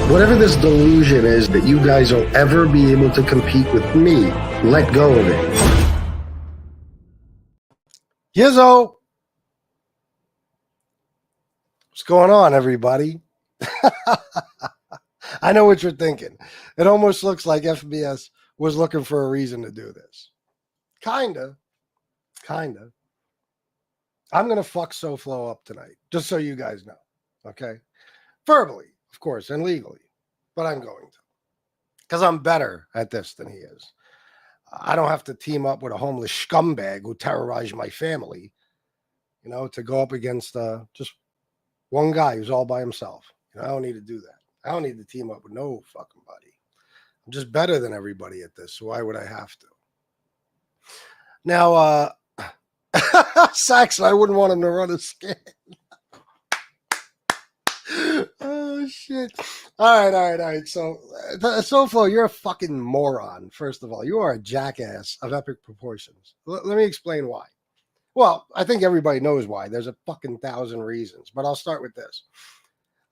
Whatever this delusion is that you guys will ever be able to compete with me, let go of it. Yizzo! What's going on, everybody? I know what you're thinking. It almost looks like FBS was looking for a reason to do this. Kinda. I'm going to fuck Soflo up tonight, just so you guys know, okay? Verbally, of course, and legally, but I'm going to. Because I'm better at this than he is. I don't have to team up with a homeless scumbag who terrorized my family, to go up against just one guy who's all by himself. I don't need to do that. I don't need to team up with no fucking buddy. I'm just better than everybody at this, so why would I have to? Now, Saxon, I wouldn't want him to run a scan. Oh, shit. All right. So, Soflo, you're a fucking moron, first of all. You are a jackass of epic proportions. Let me explain why. Well, I think everybody knows why. There's a fucking 1,000 reasons, but I'll start with this.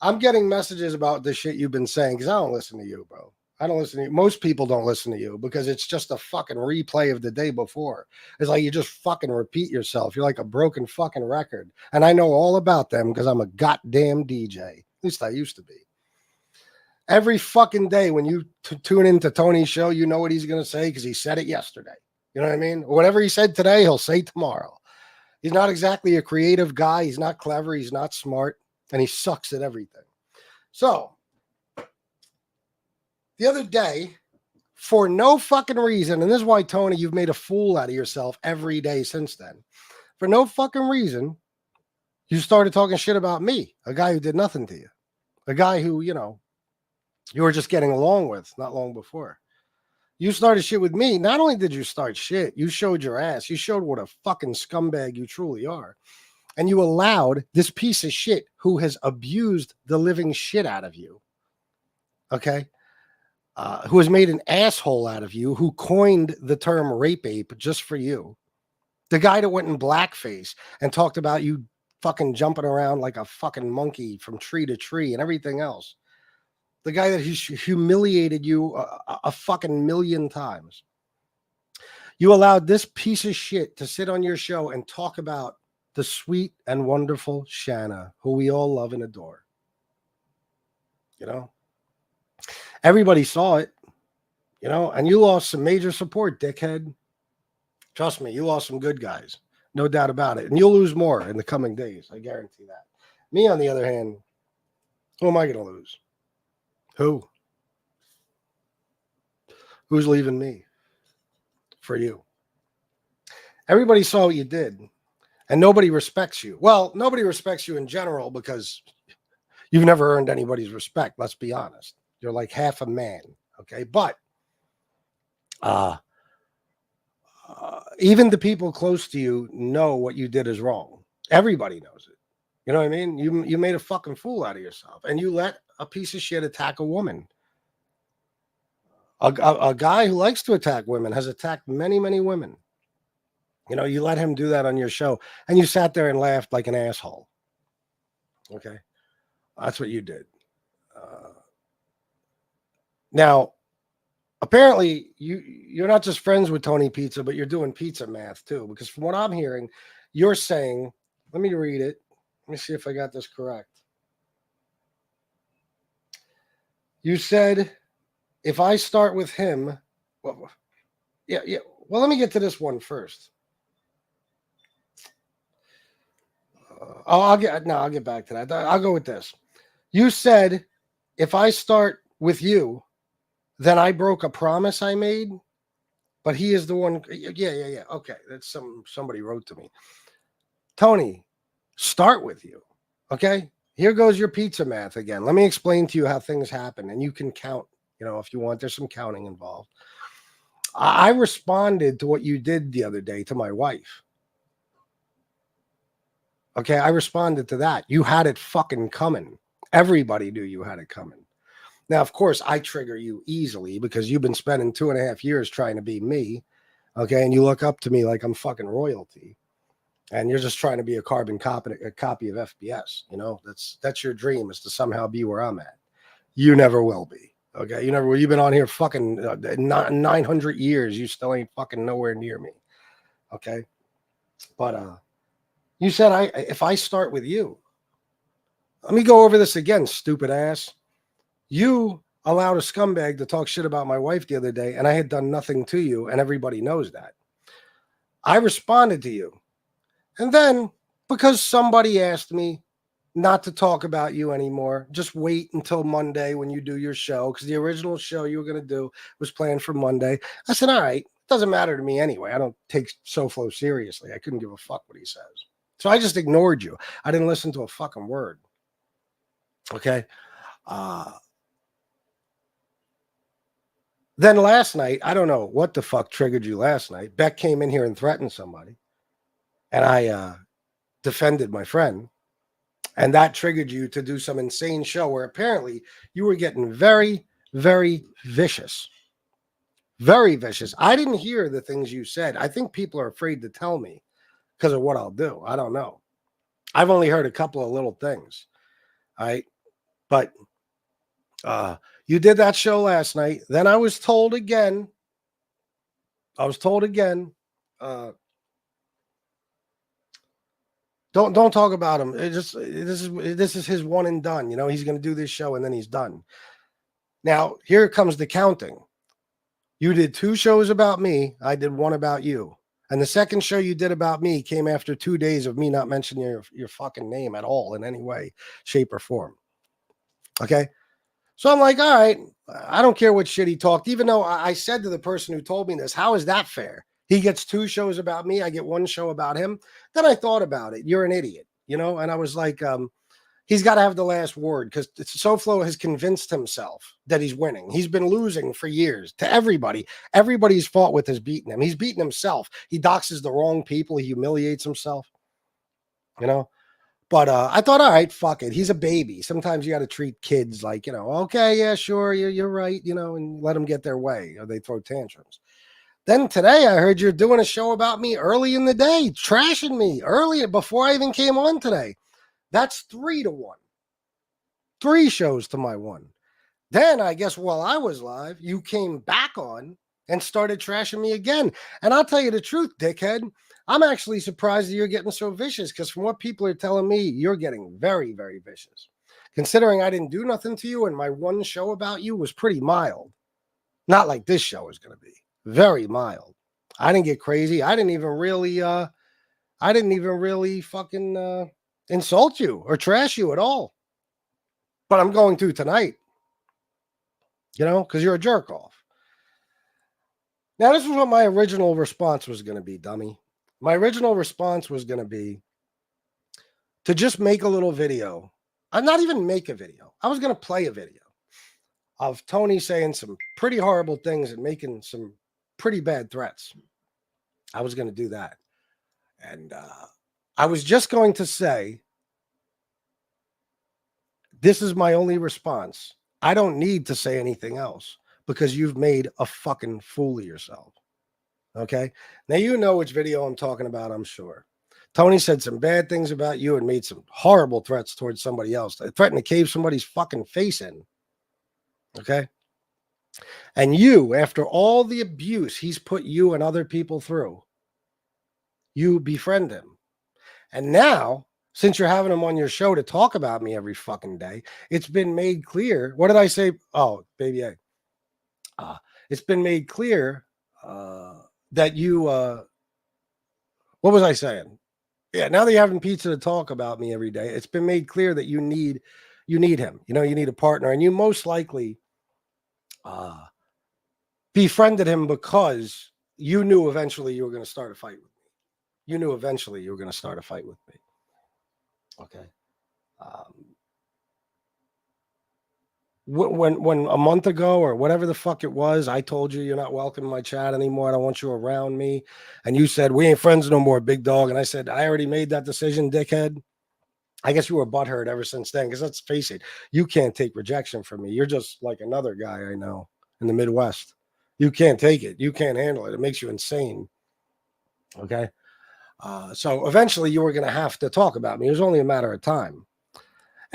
I'm getting messages about the shit you've been saying because I don't listen to you, bro. I don't listen to you. Most people don't listen to you because it's just a fucking replay of the day before. It's like you just fucking repeat yourself. You're like a broken fucking record. And I know all about them because I'm a goddamn DJ. At least I used to be. Every fucking day when you tune into Tony's show, you know what he's going to say because he said it yesterday. You know what I mean? Whatever he said today, he'll say tomorrow. He's not exactly a creative guy. He's not clever. He's not smart. And he sucks at everything. So, the other day, for no fucking reason, and this is why, Tony, you've made a fool out of yourself every day since then. For no fucking reason, you started talking shit about me, a guy who did nothing to you. A guy who, you were just getting along with not long before. You started shit with me. Not only did you start shit, you showed your ass. You showed what a fucking scumbag you truly are. And you allowed this piece of shit who has abused the living shit out of you, okay? Who has made an asshole out of you, who coined the term rape ape just for you. The guy that went in blackface and talked about you fucking jumping around like a fucking monkey from tree to tree and everything else. The guy that humiliated you a fucking million times. You allowed this piece of shit to sit on your show and talk about the sweet and wonderful Shanna, who we all love and adore. Everybody saw it, and you lost some major support, dickhead. Trust me, you lost some good guys. No doubt about it. And you'll lose more in the coming days. I guarantee that. Me, on the other hand, who am I going to lose? Who? Who's leaving me for you? Everybody saw what you did, and nobody respects you. Well, nobody respects you in general because you've never earned anybody's respect. Let's be honest. You're like half a man, okay? But even the people close to you know what you did is wrong. Everybody knows it. You know what I mean? You made a fucking fool out of yourself, and you let a piece of shit attack a woman. A guy who likes to attack women has attacked many, many women. You let him do that on your show, and you sat there and laughed like an asshole. Okay? That's what you did. Now, apparently, you're not just friends with Tony Pizza, but you're doing pizza math, too. Because from what I'm hearing, you're saying, let me read it. Let me see if I got this correct. You said, if I start with him, well, yeah. Well, let me get to this one first. I'll get back to that. I'll go with this. You said, if I start with you, then I broke a promise I made, but he is the one. Yeah. Okay, that's somebody wrote to me. Tony, start with you. Okay, here goes your pizza math again. Let me explain to you how things happen, and you can count. If you want, there's some counting involved. I responded to what you did the other day to my wife. Okay, I responded to that. You had it fucking coming. Everybody knew you had it coming. Now, of course, I trigger you easily because you've been spending 2.5 years trying to be me. Okay, and you look up to me like I'm fucking royalty. And you're just trying to be a carbon copy of FBS. That's your dream, is to somehow be where I'm at. You never will be. Okay, you never will. You've been on here fucking 900 years. You still ain't fucking nowhere near me. Okay, but you said if I start with you, let me go over this again, stupid ass. You allowed a scumbag to talk shit about my wife the other day, and I had done nothing to you, and everybody knows that. I responded to you, and then because somebody asked me not to talk about you anymore, just wait until Monday when you do your show, because the original show you were going to do was planned for Monday. I said, all right, doesn't matter to me anyway. I don't take Soflo seriously. I couldn't give a fuck what he says. So I just ignored you. I didn't listen to a fucking word. Okay. Then last night, I don't know what the fuck triggered you last night. Beck came in here and threatened somebody, and I defended my friend. And that triggered you to do some insane show where apparently you were getting very, very vicious. Very vicious. I didn't hear the things you said. I think people are afraid to tell me because of what I'll do. I don't know. I've only heard a couple of little things. All right. But you did that show last night. Then I was told again. Don't talk about him. This is his one and done. You know, he's going to do this show and then he's done. Now, here comes the counting. You did 2 shows about me. I did 1 about you. And the second show you did about me came after 2 days of me not mentioning your fucking name at all in any way, shape, or form. Okay? So I'm like, all right, I don't care what shit he talked, even though I said to the person who told me this, how is that fair? He gets 2 shows about me. I get 1 show about him. Then I thought about it. You're an idiot, you know? And I was like, he's got to have the last word because Soflo has convinced himself that he's winning. He's been losing for years to everybody. Everybody he's fought with has beaten him. He's beaten himself. He doxes the wrong people. He humiliates himself, you know? But I thought, all right, fuck it. He's a baby. Sometimes you got to treat kids like, you know, okay, yeah, sure, you're right, you know, and let them get their way or they throw tantrums. Then today I heard you're doing a show about me early in the day, trashing me early before I even came on today. That's 3-1. 3 shows to my 1. Then I guess while I was live, you came back on and started trashing me again. And I'll tell you the truth, dickhead. I'm actually surprised that you're getting so vicious because from what people are telling me, you're getting very, very vicious. Considering I didn't do nothing to you and my 1 show about you was pretty mild. Not like this show is going to be. Very mild. I didn't get crazy. I didn't even really fucking insult you or trash you at all. But I'm going to tonight. You know, because you're a jerk off. Now, this is what my original response was going to be, dummy. My original response was going to be to just make a little video. I'm not even make a video. I was going to play a video of Tony saying some pretty horrible things and making some pretty bad threats. I was going to do that. And I was just going to say, this is my only response. I don't need to say anything else because you've made a fucking fool of yourself. Okay? Now you know which video I'm talking about, I'm sure. Tony said some bad things about you and made some horrible threats towards somebody else. They threatened to cave somebody's fucking face in. Okay? And you, after all the abuse he's put you and other people through, you befriend him. And now, since you're having him on your show to talk about me every fucking day, it's been made clear. What did I say? Oh, baby A. It's been made clear that you, what was I saying? Yeah, now that you're having pizza to talk about me every day, it's been made clear that you need him. You know, you need a partner. And you most likely befriended him because you knew eventually you were going to start a fight with me. You knew eventually you were going to start a fight with me. Okay. When a month ago or whatever the fuck it was, I told you you're not welcome in my chat anymore. I don't want you around me. And you said, we ain't friends no more, big dog. And I said, I already made that decision, dickhead. I guess you were butthurt ever since then, because let's face it, you can't take rejection from me. You're just like another guy I know in the Midwest. You can't take it. You can't handle it. It makes you insane. Okay. So eventually you were going to have to talk about me. It was only a matter of time.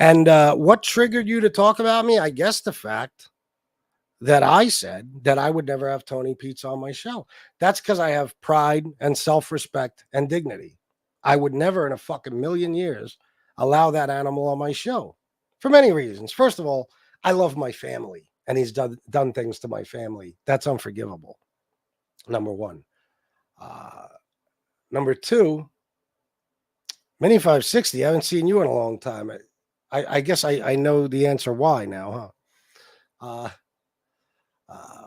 And what triggered you to talk about me? I guess the fact that I said that I would never have Tony Pizza on my show. That's because I have pride and self-respect and dignity. I would never in a fucking million years allow that animal on my show for many reasons. First of all, I love my family, and he's done things to my family. That's unforgivable. Number one. Number two, Mini 560, I haven't seen you in a long time. I guess I know the answer why now, huh?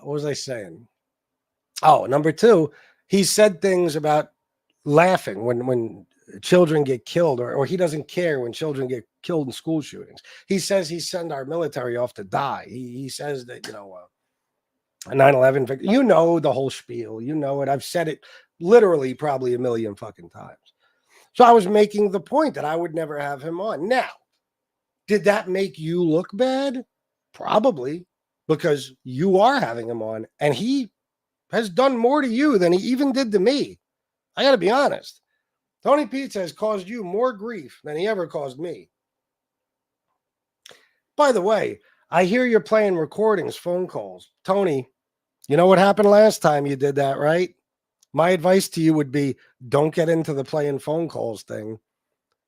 What was I saying? Oh, number two, he said things about laughing when children get killed, or he doesn't care when children get killed in school shootings. He says he sent our military off to die. He says that, a 9/11 victim. You know the whole spiel. You know it. I've said it literally probably a million fucking times. So I was making the point that I would never have him on. Now, did that make you look bad? Probably, because you are having him on, and he has done more to you than he even did to me. I got to be honest. Tony Pizza has caused you more grief than he ever caused me. By the way, I hear you're playing recordings, phone calls. Tony, you know what happened last time you did that, right? My advice to you would be don't get into the playing phone calls thing.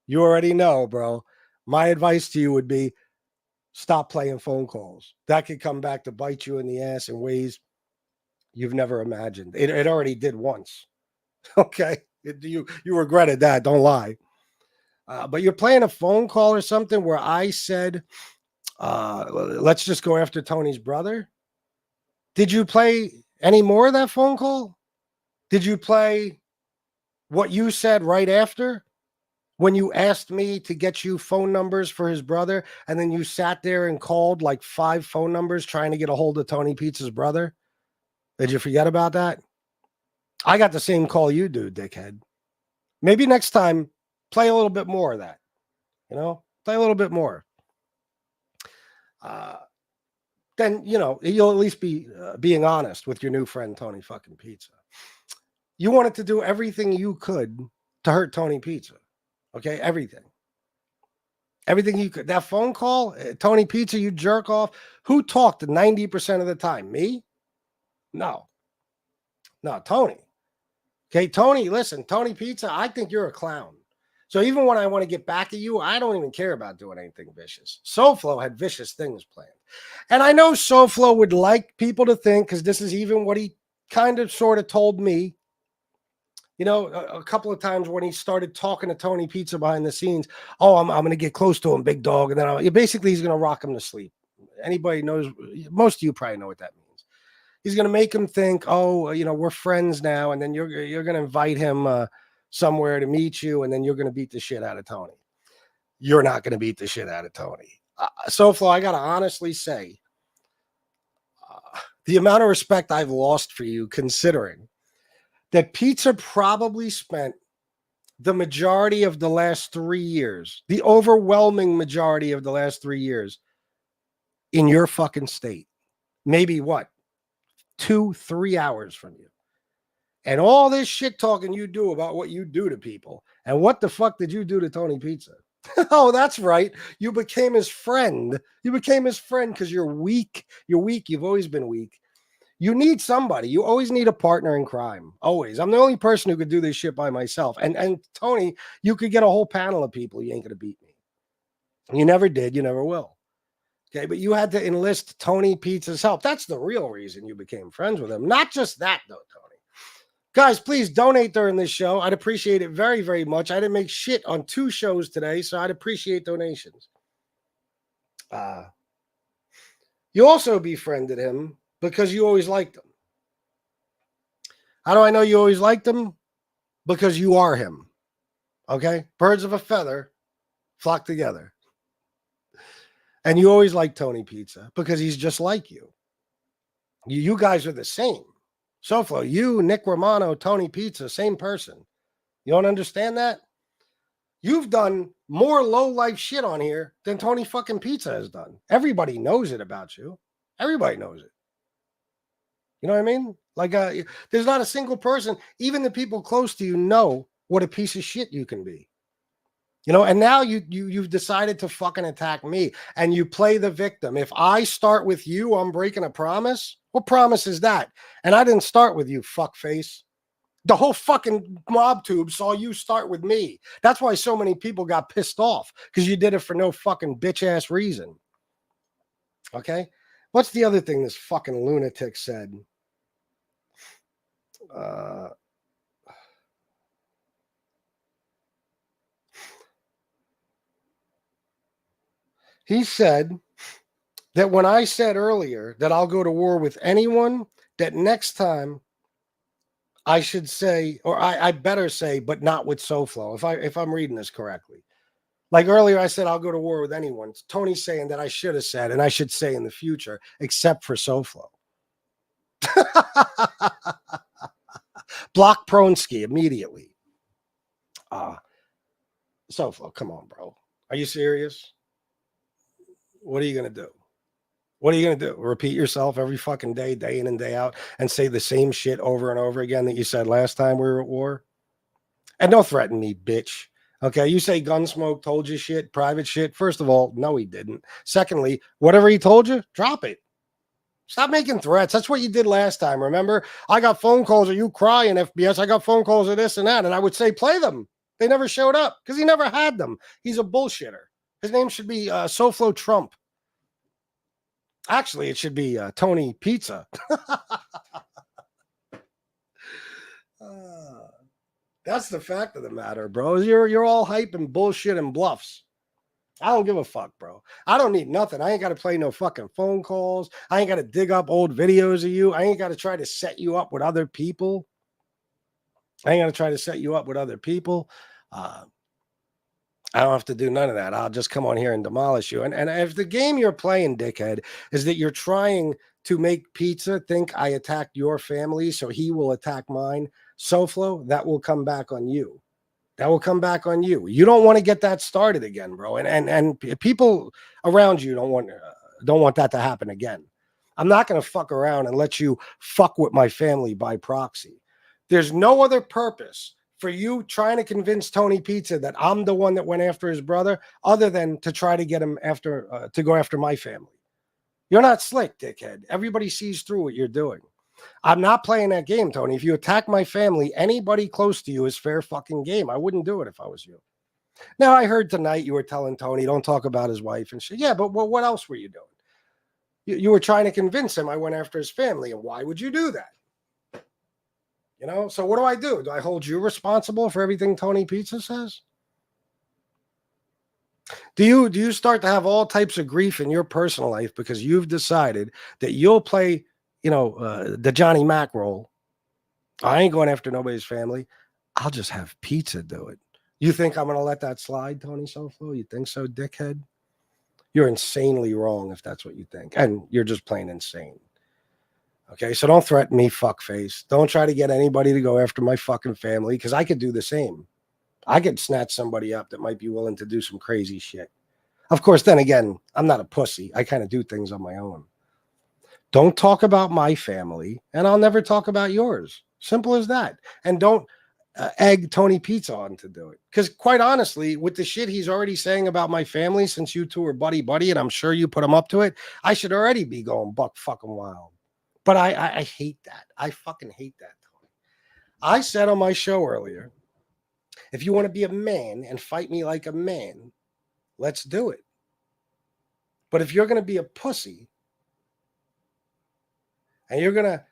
You already know, bro. My advice to you would be stop playing phone calls. That could come back to bite you in the ass in ways you've never imagined. It already did once. Okay? You regretted that. Don't lie. But you're playing a phone call or something where I said, let's just go after Tony's brother. Did you play any more of that phone call? Did you play what you said right after when you asked me to get you phone numbers for his brother, and then you sat there and called like 5 phone numbers trying to get a hold of Tony Pizza's brother? Did you forget about that? I got the same call you do, dickhead. Maybe next time, play a little bit more of that. Play a little bit more. Then, you'll at least be being honest with your new friend, Tony fucking Pizza. You wanted to do everything you could to hurt Tony Pizza. Okay? Everything you could. That phone call, Tony Pizza, you jerk off. Who talked 90% of the time? Me? No, Tony. Okay, Tony, listen, Tony Pizza, I think you're a clown. So even when I want to get back at you, I don't even care about doing anything vicious. Soflo had vicious things planned. And I know Soflo would like people to think, because this is even what he kind of sort of told me, a couple of times when he started talking to Tony Pizza behind the scenes. Oh, I'm going to get close to him, big dog. And then basically he's going to rock him to sleep. Anybody knows, most of you probably know what that means. He's going to make him think, oh, we're friends now. And then you're going to invite him somewhere to meet you. And then you're going to beat the shit out of Tony. You're not going to beat the shit out of Tony. Soflo, I got to honestly say, the amount of respect I've lost for you, considering that Pizza probably spent the majority of the last 3 years, the overwhelming majority of the last 3 years in your fucking state. Maybe what? 2-3 hours from you. And all this shit talking you do about what you do to people. And what the fuck did you do to Tony Pizza? Oh, that's right. You became his friend. You became his friend because you're weak. You're weak. You've always been weak. You need somebody. You always need a partner in crime. Always. I'm the only person who could do this shit by myself. And Tony, you could get a whole panel of people. You ain't going to beat me. You never did. You never will. Okay, but you had to enlist Tony Pizza's help. That's the real reason you became friends with him. Not just that, though, Tony. Guys, please donate during this show. I'd appreciate it very, very much. I didn't make shit on 2 shows today, so I'd appreciate donations. You also befriended him because you always liked him. How do I know you always liked him? Because you are him. Okay? Birds of a feather flock together. And you always liked Tony Pizza because he's just like you. You guys are the same. Soflo, you, Nick Romano, Tony Pizza, same person. You don't understand that? You've done more low-life shit on here than Tony fucking Pizza has done. Everybody knows it about you. Everybody knows it. You know what I mean? Like, there's not a single person, even the people close to you know what a piece of shit you can be. You know, and now you've decided to fucking attack me and you play the victim. If I start with you, I'm breaking a promise. What promise is that? And I didn't start with you, fuckface. The whole fucking mob tube saw you start with me. That's why so many people got pissed off, because you did it for no fucking bitch ass reason. Okay. What's the other thing this fucking lunatic said? He said that when I said earlier that I'll go to war with anyone, that next time I should say, or I better say, but not with Soflo, if I'm reading this correctly. Like earlier, I said I'll go to war with anyone. Tony's saying that I should have said, and I should say in the future, except for Soflo. Block Pronsky immediately. Soflo, come on, bro. Are you serious? What are you going to do? What are you going to do? Repeat yourself every fucking day, day in and day out, and say the same shit over and over again that you said last time we were at war? And don't threaten me, bitch. Okay, you say Gunsmoke told you shit, private shit. First of all, no, he didn't. Secondly, whatever he told you, drop it. Stop making threats. That's what you did last time, remember? I got phone calls of you crying, FBS. I got phone calls of this and that, and I would say, play them. They never showed up because he never had them. He's a bullshitter. His name should be Soflo Trump. Actually, it should be Tony Pizza. That's the fact of the matter, bro. You're all hype and bullshit and bluffs. I don't give a fuck, bro. I don't need nothing. I ain't got to play no fucking phone calls. I ain't got to dig up old videos of you. I ain't got to try to set you up with other people. I don't have to do none of that. I'll just come on here and demolish you. And if the game you're playing, dickhead, is that you're trying to make Pizza think I attacked your family so he will attack mine, Soflo, that will come back on you. That will come back on you. You don't want to get that started again, bro. And people around you don't want that to happen again. I'm not going to fuck around and let you fuck with my family by proxy. There's no other purpose for you trying to convince Tony Pizza that I'm the one that went after his brother, other than to try to get him after to go after my family. You're not slick, dickhead. Everybody sees through what you're doing. I'm not playing that game, Tony. If you attack my family, anybody close to you is fair fucking game. I wouldn't do it if I was you. Now, I heard tonight you were telling Tony, don't talk about his wife and shit. Yeah, but what else were you doing? You were trying to convince him I went after his family, and why would you do that? You know, so what do I do? Do I hold you responsible for everything Tony Pizza says? Do you start to have all types of grief in your personal life because you've decided that you'll play, the Johnny Mac role? I ain't going after nobody's family. I'll just have Pizza do it. You think I'm going to let that slide, Tony Soflo? You think so, dickhead? You're insanely wrong if that's what you think. And you're just plain insane. Okay, so don't threaten me, fuckface. Don't try to get anybody to go after my fucking family, because I could do the same. I could snatch somebody up that might be willing to do some crazy shit. Of course, then again, I'm not a pussy. I kind of do things on my own. Don't talk about my family, and I'll never talk about yours. Simple as that. And don't egg Tony Pizza on to do it. Because quite honestly, with the shit he's already saying about my family, since you two are buddy, and I'm sure you put him up to it, I should already be going buck fucking wild. But I hate that. I fucking hate that, Tony. I said on my show earlier, if you want to be a man and fight me like a man, let's do it. But if you're going to be a pussy and you're going to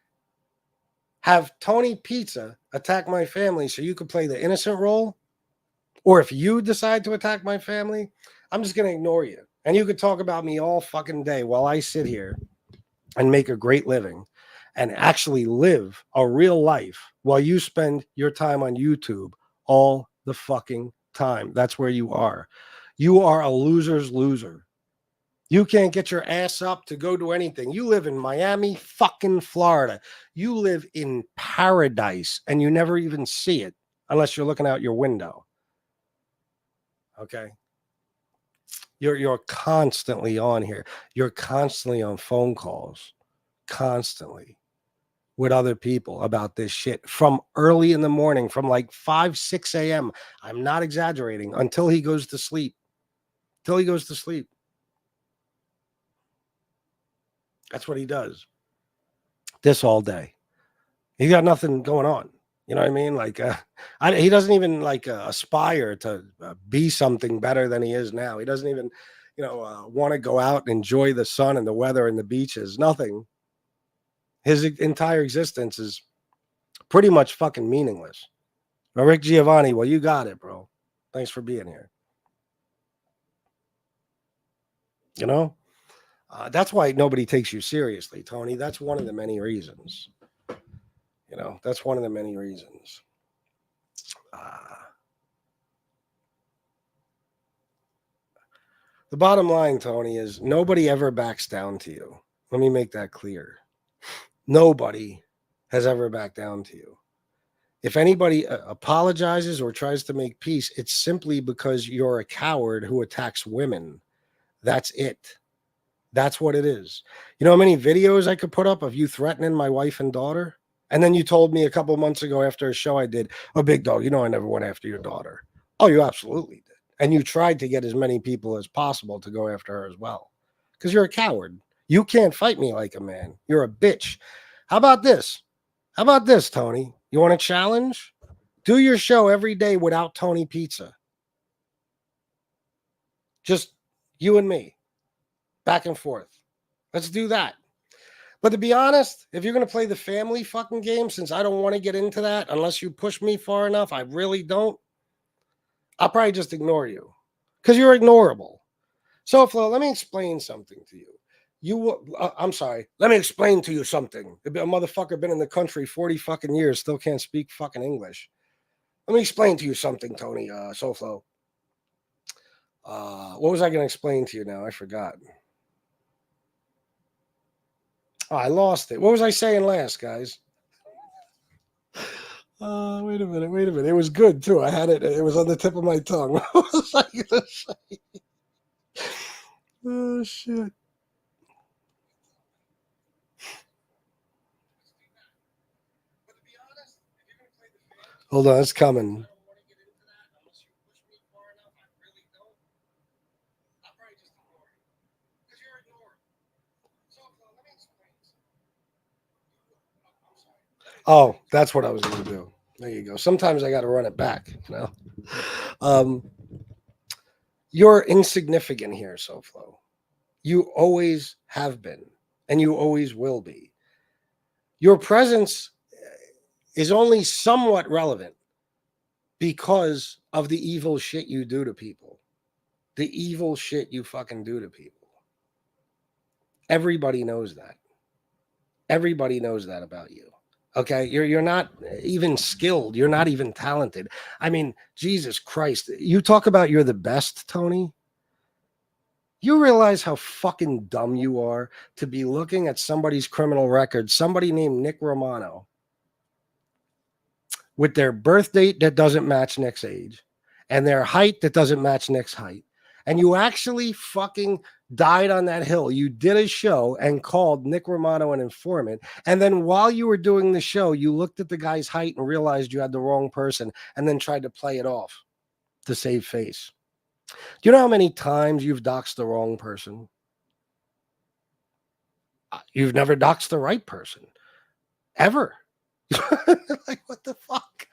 have Tony Pizza attack my family so you could play the innocent role, or if you decide to attack my family, I'm just going to ignore you. And you could talk about me all fucking day while I sit here and make a great living and actually live a real life while you spend your time on YouTube all the fucking time. That's where you are. You are a loser's loser. You can't get your ass up to go do anything. You live in Miami, fucking Florida. You live in paradise and you never even see it unless you're looking out your window. Okay. You're constantly on here. You're constantly on phone calls. Constantly. with other people about this shit from early in the morning, from like 5, 6 a.m. I'm not exaggerating, until he goes to sleep. Till he goes to sleep. That's what he does. This all day. He got nothing going on. You know what I mean? Like, he doesn't even like aspire to be something better than he is now. He doesn't even, want to go out and enjoy the sun and the weather and the beaches. Nothing. His entire existence is pretty much fucking meaningless. Well, Rick Giovanni, well, you got it, bro. Thanks for being here. That's why nobody takes you seriously, Tony. That's one of the many reasons. That's one of the many reasons. The bottom line, Tony, is nobody ever backs down to you. Let me make that clear. Nobody has ever backed down to you. If anybody apologizes or tries to make peace, it's simply because you're a coward who attacks women. That's it. That's what it is. You know how many videos I could put up of you threatening my wife and daughter? And then you told me a couple months ago after a show I did, oh, big dog, I never went after your daughter. Oh, you absolutely did. And you tried to get as many people as possible to go after her as well. Because you're a coward. You can't fight me like a man. You're a bitch. How about this? Tony? You want a challenge? Do your show every day without Tony Pizza. Just you and me. Back and forth. Let's do that. But to be honest, if you're going to play the family fucking game, since I don't want to get into that unless you push me far enough, I really don't, I'll probably just ignore you because you're ignorable. Soflo, let me explain something to you. I'm sorry. Let me explain to you something. A motherfucker been in the country 40 fucking years, still can't speak fucking English. Let me explain to you something, Tony, Soflo. What was I going to explain to you now? I forgot. Oh, I lost it. What was I saying last, guys? Wait a minute. It was good, too. I had it. It was on the tip of my tongue. What was I going to say? Oh, shit. Hold on, it's coming. Oh, that's what I was going to do. There you go. Sometimes I got to run it back, You're insignificant here, Soflo. You always have been, and you always will be. Your presence is only somewhat relevant because of the evil shit you do to people. The evil shit you fucking do to people. Everybody knows that. Everybody knows that about you. Okay, you're not even skilled. You're not even talented. I mean, Jesus Christ. You talk about you're the best, Tony. You realize how fucking dumb you are to be looking at somebody's criminal record, somebody named Nick Romano, with their birth date that doesn't match Nick's age and their height that doesn't match Nick's height. And you actually fucking died on that hill. You did a show and called Nick Romano an informant. And then while you were doing the show, you looked at the guy's height and realized you had the wrong person and then tried to play it off to save face. Do you know how many times you've doxed the wrong person? You've never doxed the right person. Ever. Like, what the fuck?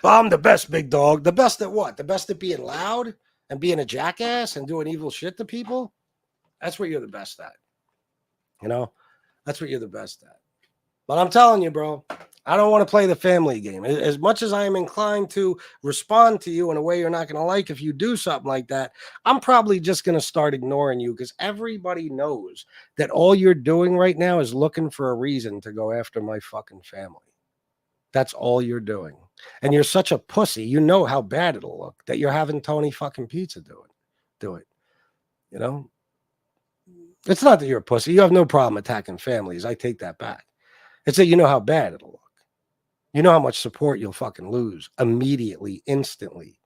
Well, I'm the best, big dog. The best at what? The best at being loud and being a jackass and doing evil shit to people? That's what you're the best at. That's what you're the best at. But I'm telling you, bro, I don't want to play the family game. As much as I am inclined to respond to you in a way you're not going to like if you do something like that, I'm probably just going to start ignoring you because everybody knows that all you're doing right now is looking for a reason to go after my fucking family. That's all you're doing. And you're such a pussy. You know how bad it'll look that you're having Tony fucking Pizza do it. It's not that you're a pussy. You have no problem attacking families. I take that back. It's that you know how bad it'll look. You know how much support you'll fucking lose immediately, instantly.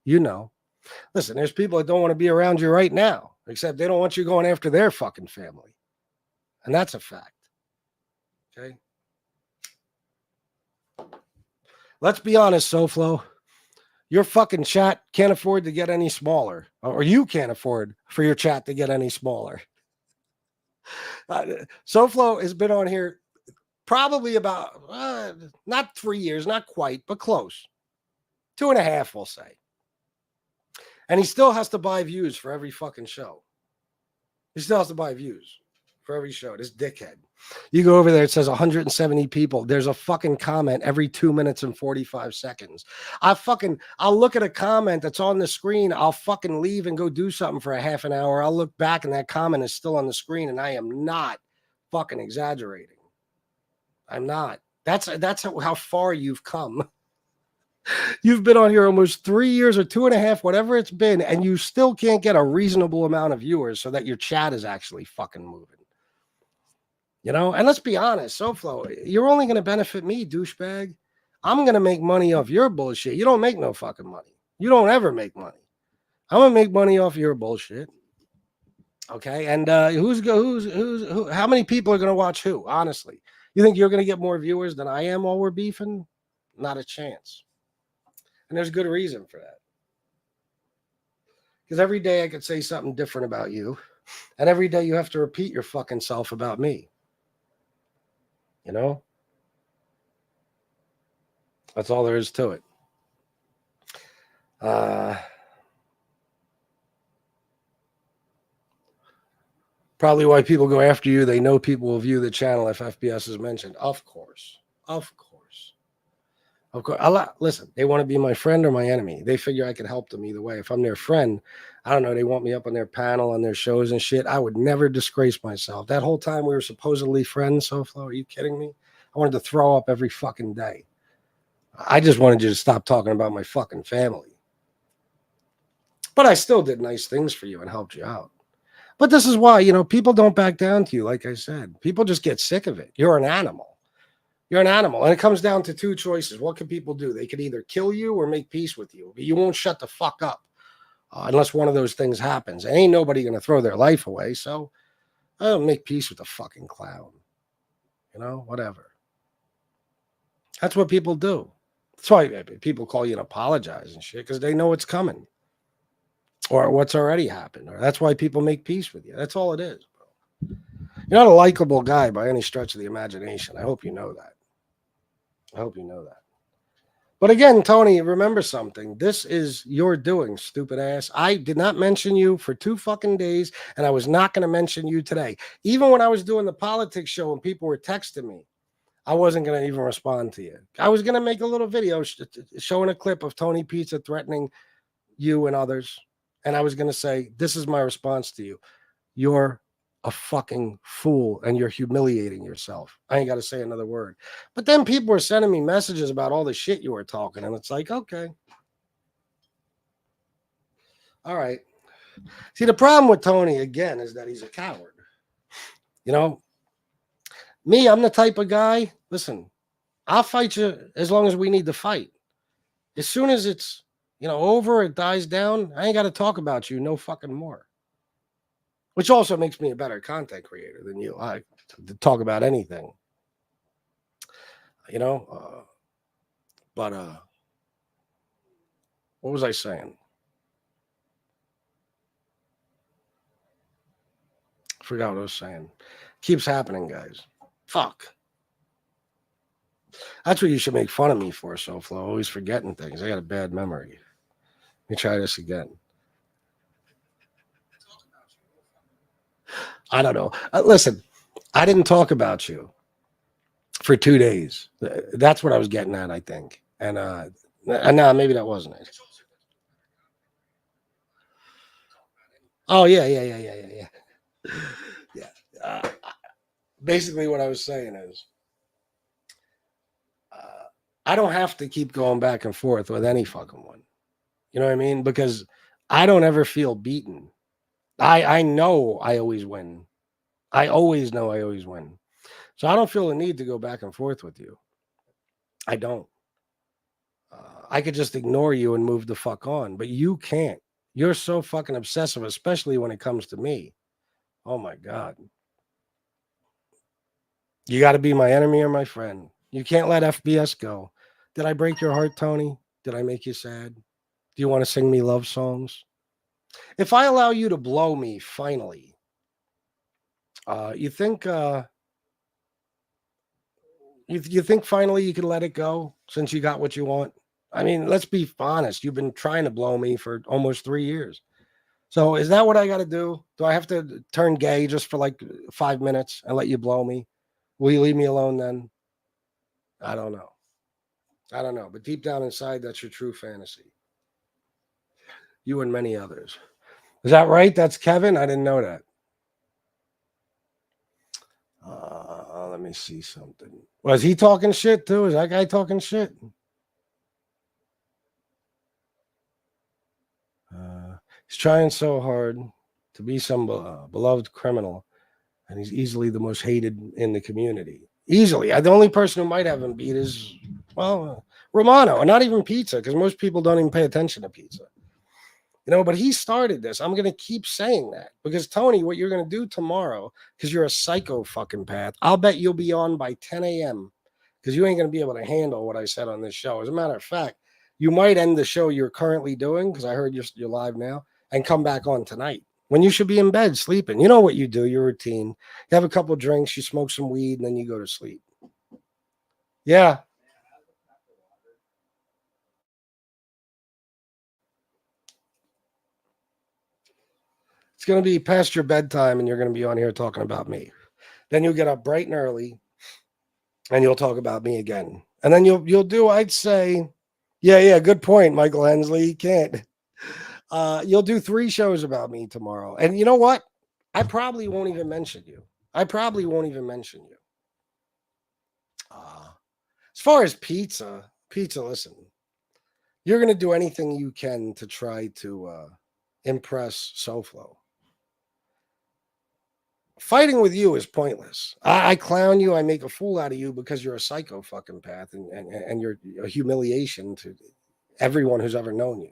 Listen, there's people that don't want to be around you right now, except they don't want you going after their fucking family. And that's a fact. Okay? Let's be honest, Soflo. Your fucking chat can't afford to get any smaller, or you can't afford for your chat to get any smaller. Soflo has been on here probably about not 3 years, not quite, but close. 2.5, we'll say. And he still has to buy views for every fucking show. He still has to buy views for every show. This dickhead. You go over there, it says 170 people. There's a fucking comment every 2 minutes and 45 seconds. I'll look at a comment that's on the screen. I'll fucking leave and go do something for a half an hour. I'll look back and that comment is still on the screen, and I am not fucking exaggerating. I'm not. That's how far you've come. You've been on here almost 3 years or 2.5, whatever it's been, and you still can't get a reasonable amount of viewers so that your chat is actually fucking moving. You know, and let's be honest, Soflo, you're only going to benefit me, douchebag. I'm going to make money off your bullshit. You don't make no fucking money. You don't ever make money. I'm going to make money off your bullshit. Okay, and how many people are going to watch who? Honestly, you think you're going to get more viewers than I am while we're beefing? Not a chance. And there's good reason for that. Because every day I could say something different about you. And every day you have to repeat your fucking self about me. You know? That's all there is to it. Probably why people go after you. They know people will view the channel if FPS is mentioned. Of course. Of course. Of course. Listen, they want to be my friend or my enemy. They figure I can help them either way. If I'm their friend, I don't know, they want me up on their panel, on their shows and shit. I would never disgrace myself. That whole time we were supposedly friends, Soflo, are you kidding me? I wanted to throw up every fucking day. I just wanted you to stop talking about my fucking family. But I still did nice things for you and helped you out. But this is why, you know, people don't back down to you, like I said. People just get sick of it. You're an animal. You're an animal. And it comes down to two choices. What can people do? They could either kill you or make peace with you. But you won't shut the fuck up unless one of those things happens. And ain't nobody going to throw their life away. So I don't make peace with the fucking clown. You know, whatever. That's what people do. That's why people call you and apologize and shit, because they know it's coming. Or what's already happened. Or that's why people make peace with you. That's all it is, bro. You're not a likable guy by any stretch of the imagination. I hope you know that. I hope you know that. But again, Tony, remember something. This is your doing, stupid ass. I did not mention you for 2 fucking days, and I was not going to mention you today. Even when I was doing the politics show and people were texting me, I wasn't going to even respond to you. I was going to make a little video showing a clip of Tony Pizza threatening you and others. And I was going to say, this is my response to you. You're a fucking fool and you're humiliating yourself. I ain't got to say another word. But then people were sending me messages about all the shit you were talking. And it's like, okay. All right. See, the problem with Tony, again, is that he's a coward. You know, me, I'm the type of guy, listen, I'll fight you as long as we need to fight. As soon as it's, you know, over, it dies down, I ain't got to talk about you no fucking more. Which also makes me a better content creator than you. I to talk about anything. You know? What was I saying? I forgot what I was saying. Keeps happening, guys. Fuck. That's what you should make fun of me for, Soflo. Always forgetting things. I got a bad memory. Let me try this again. I don't know. Listen, I didn't talk about you for 2 days. That's what I was getting at, I think. And no, maybe that wasn't it. Oh, yeah. Basically, what I was saying is, I don't have to keep going back and forth with any fucking one. You know what I mean? Because I don't ever feel beaten. I know I always win. I always know I always win. So I don't feel the need to go back and forth with you. I don't. I could just ignore you and move the fuck on, but you can't. You're so fucking obsessive, especially when it comes to me. Oh my God. You got to be my enemy or my friend. You can't let FBS go. Did I break your heart, Tony? Did I make you sad? Do you want to sing me love songs? If I allow you to blow me, finally, you think you think finally you can let it go since you got what you want? I mean, let's be honest. You've been trying to blow me for almost 3 years. So is that what I got to do? Do I have to turn gay just for like 5 minutes and let you blow me? Will you leave me alone then? I don't know. I don't know. But deep down inside, that's your true fantasy. You and many others. Is that right? That's Kevin? I didn't know that. Let me see something. Was he talking shit too? Is that guy talking shit? He's trying so hard to be some beloved criminal, and he's easily the most hated in the community. Easily. The only person who might have him beat is, well, Romano, and not even Pizza, because most people don't even pay attention to Pizza. You know, but he started this. I'm going to keep saying that because, Tony, what you're going to do tomorrow, because you're a psycho fucking path, I'll bet you'll be on by 10 a.m. because you ain't going to be able to handle what I said on this show. As a matter of fact, you might end the show you're currently doing, because I heard you're live now, and come back on tonight when you should be in bed sleeping. You know what you do, your routine. You have a couple drinks, you smoke some weed, and then you go to sleep. Yeah. It's going to be past your bedtime, and you're going to be on here talking about me. Then you'll get up bright and early, and you'll talk about me again. And then you'll do, I'd say, yeah, good point, Michael Hensley. You can't. You'll do 3 shows about me tomorrow. And you know what? I probably won't even mention you. As far as pizza, listen, you're going to do anything you can to try to impress Soflo. Fighting with you is pointless. I clown you. I make a fool out of you because you're a psycho fucking path and you're a humiliation to everyone who's ever known you.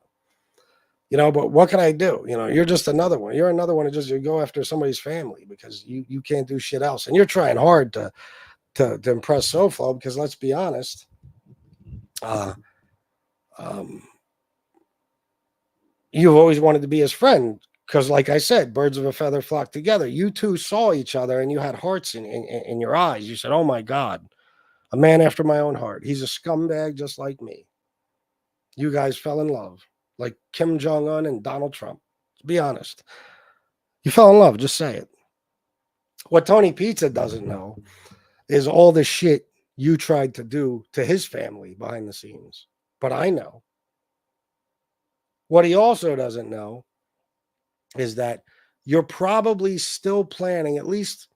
You know, but what can I do? You know, you're just another one. You're another one who just you go after somebody's family because you can't do shit else. And you're trying hard to impress Soflo because let's be honest, you've always wanted to be his friend. Because, like I said, birds of a feather flock together. You two saw each other and you had hearts in your eyes. You said, oh, my God, a man after my own heart. He's a scumbag just like me. You guys fell in love like Kim Jong-un and Donald Trump. Be honest. You fell in love. Just say it. What Tony Pizza doesn't know is all the shit you tried to do to his family behind the scenes. But I know. What he also doesn't know is that you're probably still planning at least.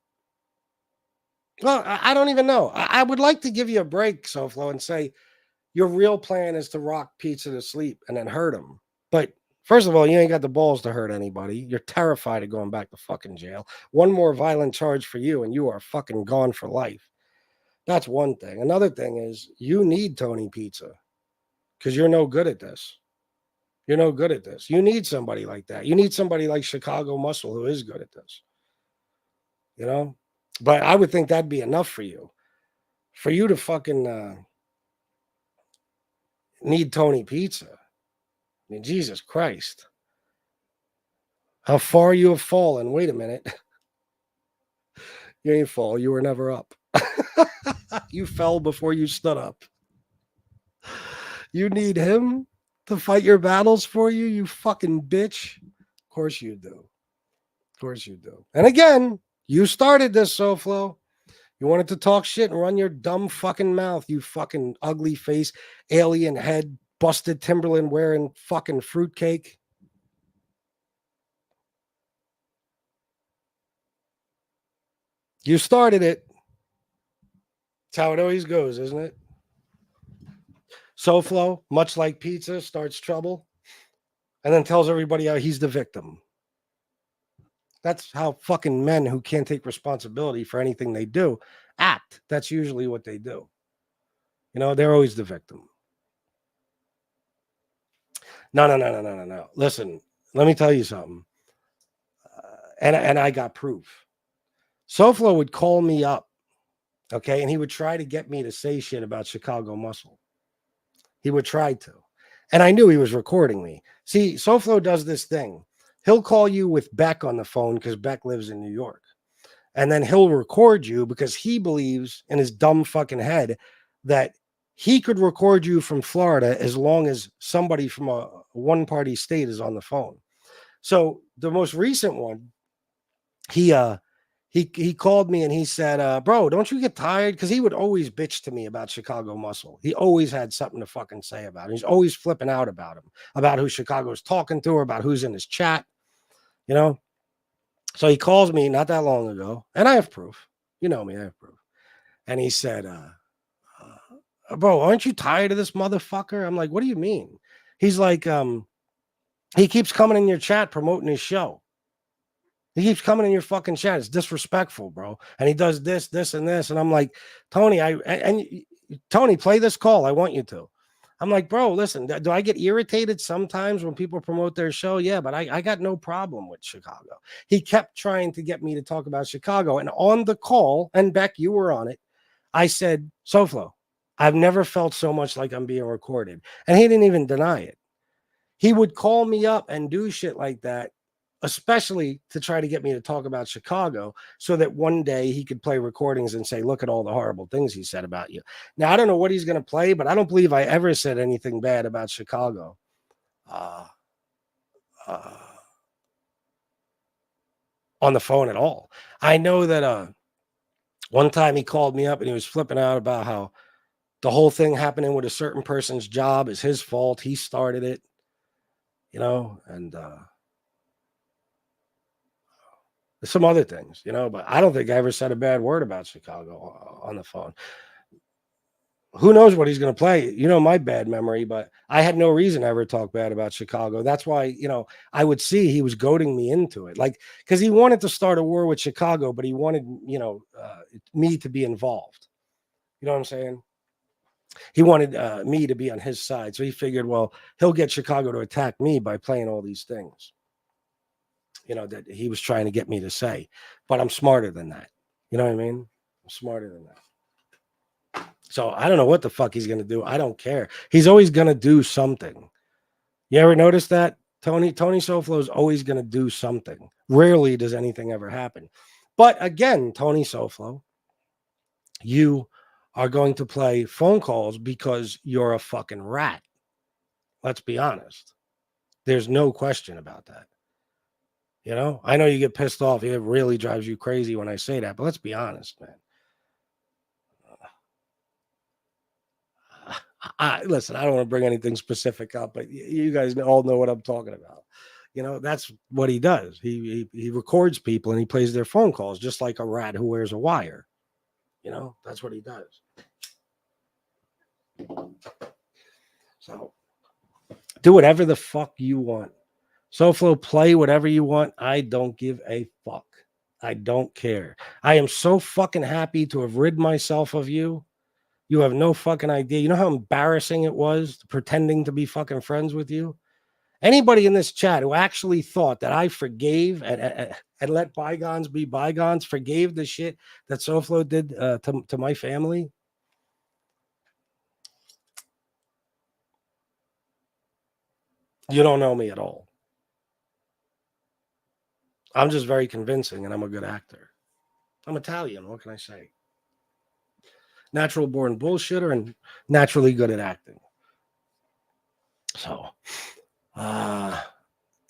Well, I don't even know. I would like to give you a break, Soflo, and say your real plan is to rock Pizza to sleep and then hurt him. But first of all, you ain't got the balls to hurt anybody. You're terrified of going back to fucking jail. One more violent charge for you, and you are fucking gone for life. That's one thing. Another thing is you need Tony Pizza because you're no good at this. You're no good at this. You need somebody like that. You need somebody like Chicago Muscle who is good at this. You know? But I would think that'd be enough for you. For you to fucking need Tony Pizza. I mean, Jesus Christ. How far you have fallen. Wait a minute. You ain't fall. You were never up. You fell before you stood up. You need him to fight your battles for you, you fucking bitch. Of course you do. Of course you do. And again, you started this, Soflo. You wanted to talk shit and run your dumb fucking mouth, you fucking ugly face, alien head, busted Timberland wearing fucking fruitcake. You started it. That's how it always goes, isn't it? Soflo, much like Pizza, starts trouble and then tells everybody how he's the victim. That's how fucking men who can't take responsibility for anything they do act. That's usually what they do. You know, they're always the victim. No. Listen, let me tell you something. And I got proof. Soflo would call me up, okay, and he would try to get me to say shit about Chicago Muscle. He would try to. And I knew he was recording me. See, Soflo does this thing. He'll call you with Beck on the phone because Beck lives in New York. And then he'll record you because he believes in his dumb fucking head that he could record you from Florida as long as somebody from a one-party state is on the phone. So the most recent one, he called me and he said, bro, don't you get tired? Because he would always bitch to me about Chicago Muscle. He always had something to fucking say about it. He's always flipping out about him, about who Chicago's talking to or about who's in his chat, you know? So he calls me not that long ago, and I have proof. You know me, I have proof. And he said, bro, aren't you tired of this motherfucker? I'm like, what do you mean? He's like, he keeps coming in your chat promoting his show. He keeps coming in your fucking chat. It's disrespectful, bro. And he does this, this, and this. And I'm like, Tony, Tony, play this call. I want you to. I'm like, bro, listen, do I get irritated sometimes when people promote their show? Yeah, but I got no problem with Chicago. He kept trying to get me to talk about Chicago. And on the call, and Beck, you were on it, I said, Soflo, I've never felt so much like I'm being recorded. And he didn't even deny it. He would call me up and do shit like that, especially to try to get me to talk about Chicago so that one day he could play recordings and say, look at all the horrible things he said about you. Now, I don't know what he's going to play, but I don't believe I ever said anything bad about Chicago. On the phone at all. I know that one time he called me up and he was flipping out about how the whole thing happening with a certain person's job is his fault. He started it, you know, and some other things, you know, but I don't think I ever said a bad word about Chicago on the phone. Who knows what he's going to play? You know, my bad memory, but I had no reason to ever talk bad about Chicago. That's why, you know, I would see he was goading me into it. Like, because he wanted to start a war with Chicago, but he wanted, you know, me to be involved. You know what I'm saying? He wanted me to be on his side. So he figured, well, he'll get Chicago to attack me by playing all these things, you know, that he was trying to get me to say. But I'm smarter than that. You know what I mean? I'm smarter than that. So I don't know what the fuck he's going to do. I don't care. He's always going to do something. You ever notice that? Tony Soflo is always going to do something. Rarely does anything ever happen. But again, Tony Soflo, you are going to play phone calls because you're a fucking rat. Let's be honest. There's no question about that. You know, I know you get pissed off. It really drives you crazy when I say that, but let's be honest, man. Listen, I don't want to bring anything specific up, but you guys all know what I'm talking about. You know, that's what he does. He records people and he plays their phone calls just like a rat who wears a wire. You know, that's what he does. So do whatever the fuck you want. Soflo, play whatever you want. I don't give a fuck. I don't care. I am so fucking happy to have rid myself of you. You have no fucking idea. You know how embarrassing it was pretending to be fucking friends with you? Anybody in this chat who actually thought that I forgave and let bygones be bygones, forgave the shit that Soflo did to my family? You don't know me at all. I'm just very convincing and I'm a good actor. I'm Italian. What can I say? Natural born bullshitter and naturally good at acting. So,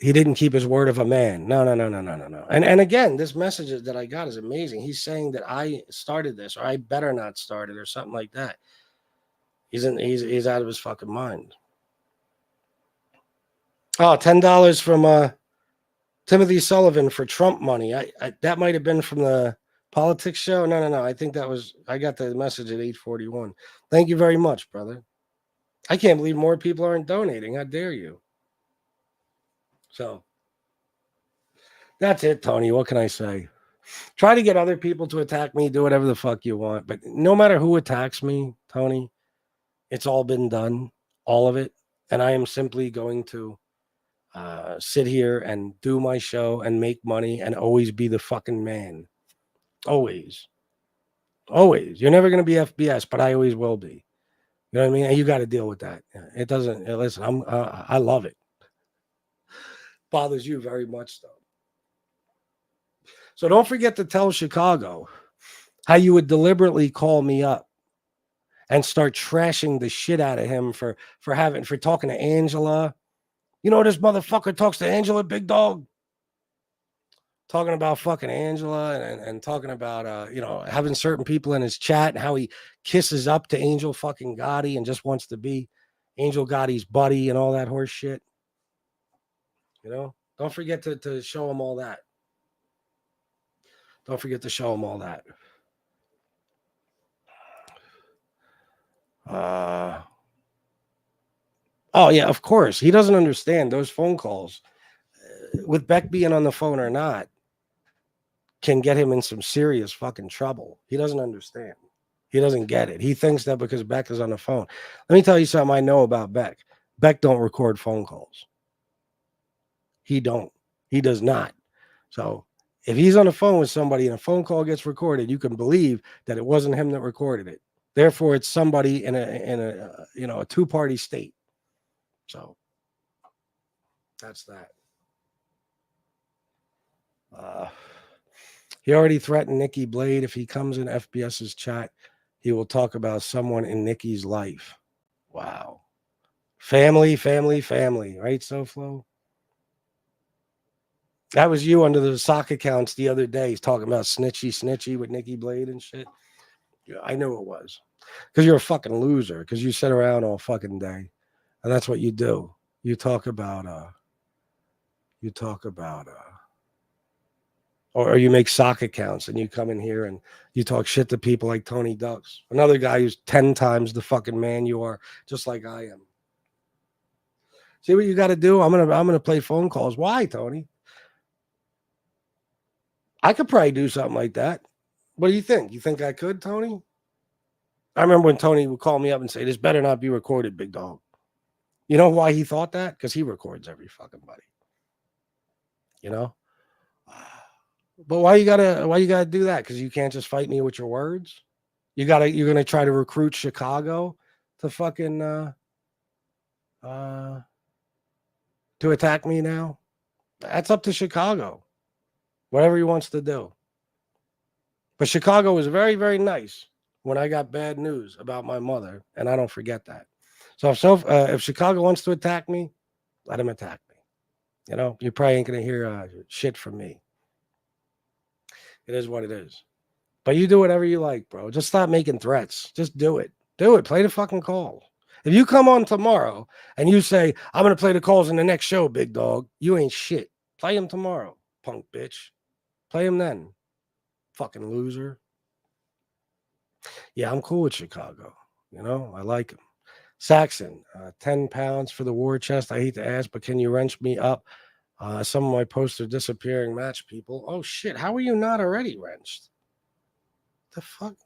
he didn't keep his word of a man. No. And again, this message that I got is amazing. He's saying that I started this, or I better not start it, or something like that. He's out of his fucking mind. Oh, $10 from Timothy Sullivan for Trump money. I that might have been from the politics show. No. I think I got the message at 8:41. Thank you very much, brother. I can't believe more people aren't donating. How dare you? So that's it, Tony. What can I say? Try to get other people to attack me. Do whatever the fuck you want. But no matter who attacks me, Tony, it's all been done. All of it. And I am simply going to sit here and do my show and make money and always be the fucking man. Always. Always. You're never going to be FBS, but I always will be. You know what I mean? And you got to deal with that. It doesn't. Listen, I love it. Bothers you very much though. So don't forget to tell Chicago how you would deliberately call me up and start trashing the shit out of him for talking to Angela. You know, this motherfucker talks to Angela, big dog. Talking about fucking Angela and talking about, having certain people in his chat and how he kisses up to Angel fucking Gotti and just wants to be Angel Gotti's buddy and all that horse shit. You know, don't forget to show him all that. Don't forget to show him all that. Oh, yeah, of course. He doesn't understand those phone calls. With Beck being on the phone or not, can get him in some serious fucking trouble. He doesn't understand. He doesn't get it. He thinks that because Beck is on the phone. Let me tell you something I know about Beck. Beck don't record phone calls. He don't. He does not. So if he's on the phone with somebody and a phone call gets recorded, you can believe that it wasn't him that recorded it. Therefore, it's somebody in a two-party state. So that's that. He already threatened Nikki Blade. If he comes in FBS's chat, he will talk about someone in Nikki's life. Wow. Family, family, family. Right, Soflo? That was you under the sock accounts the other day. He's talking about snitchy with Nikki Blade and shit. Yeah, I knew it was. Because you're a fucking loser. Because you sit around all fucking day. And that's what you do. You talk about or you make sock accounts and you come in here and you talk shit to people like Tony Ducks, another guy who's 10 times the fucking man you are, just like I am. See what you got to do? I'm gonna play phone calls. Why, Tony? I could probably do something like that. What do you think? You think I could, Tony? I remember when Tony would call me up and say, "This better not be recorded, big dog." You know why he thought that? Because he records every fucking buddy. You know? But why you gotta do that? Because you can't just fight me with your words. You're gonna try to recruit Chicago to fucking to attack me now. That's up to Chicago. Whatever he wants to do. But Chicago was very, very nice when I got bad news about my mother, and I don't forget that. So if Chicago wants to attack me, let him attack me. You know, you probably ain't gonna hear shit from me. It is what it is. But you do whatever you like, bro. Just stop making threats. Just do it. Do it. Play the fucking call. If you come on tomorrow and you say, I'm going to play the calls in the next show, big dog, you ain't shit. Play them tomorrow, punk bitch. Play them then. Fucking loser. Yeah, I'm cool with Chicago. You know, I like him. Saxon, 10 pounds for the war chest. I hate to ask, but can you wrench me up? Some of my posts are disappearing. Match people. Oh, shit. How are you not already wrenched? The fuck?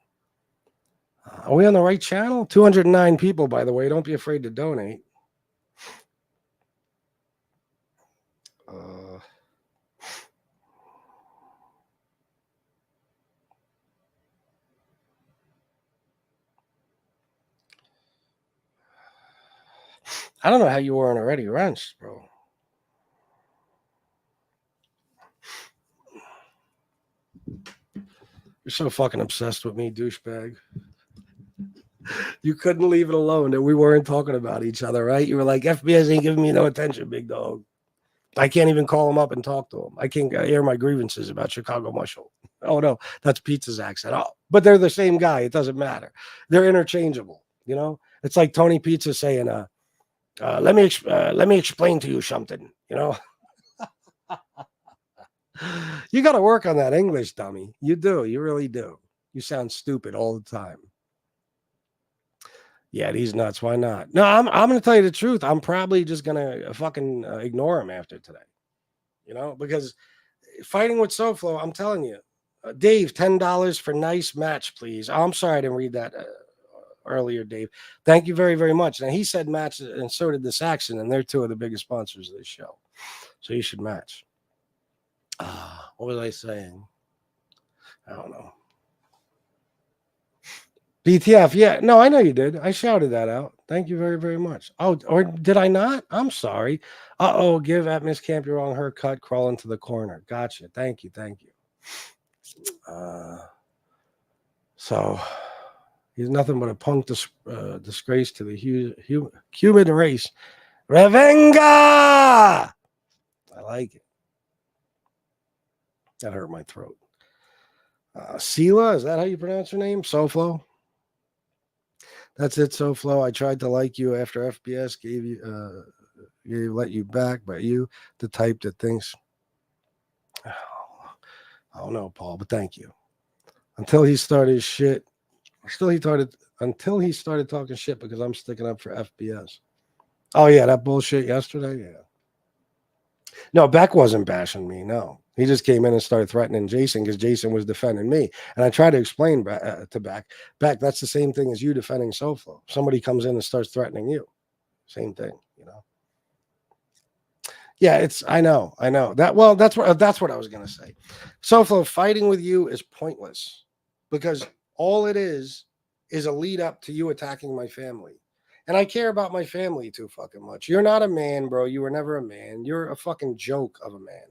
Are we on the right channel? 209 people, by the way. Don't be afraid to donate. I don't know how you weren't already wrenched, bro. You're so fucking obsessed with me, douchebag. You couldn't leave it alone that we weren't talking about each other, right? You were like, FBS ain't giving me no attention, big dog. I can't even call him up and talk to him. I can't air my grievances about Chicago Muscle. Oh, no, that's Pizza's accent. Oh, but they're the same guy. It doesn't matter. They're interchangeable, you know? It's like Tony Pizza saying, let me explain to you something, you know? You got to work on that English, dummy. You do. You really do. You sound stupid all the time. Yeah, these nuts. Why not? No, I'm going to tell you the truth. I'm probably just going to fucking ignore him after today. You know, because fighting with Soflo, I'm telling you, Dave, $10 for nice match, please. Oh, I'm sorry I didn't read that earlier, Dave. Thank you very, very much. And he said match, and so did the Saxon, and they're two of the biggest sponsors of this show. So you should match. What was I saying? I don't know. BTF, yeah. No, I know you did. I shouted that out. Thank you very, very much. Oh, or did I not? I'm sorry. Uh-oh, give at Miss Camp your wrong haircut, crawl into the corner. Gotcha. Thank you, thank you. So he's nothing but a punk disgrace to the human race. Revenga! I like it. That hurt my throat. Sela, is that how you pronounce your name? Soflo? That's it, Soflo. I tried to like you after FBS let you back, but you, the type that thinks, I don't know, Paul, but thank you. Until he started talking shit because I'm sticking up for FBS. Oh yeah, that bullshit yesterday. Yeah. No, Beck wasn't bashing me. No, he just came in and started threatening Jason because Jason was defending me, and I tried to explain to Beck, that's the same thing as you defending Soflo. Somebody comes in and starts threatening you. Same thing, you know. Yeah, I know that. Well, that's what I was gonna say. Soflo, fighting with you is pointless because all it is a lead up to you attacking my family. And I care about my family too fucking much. You're not a man, bro. You were never a man. You're a fucking joke of a man.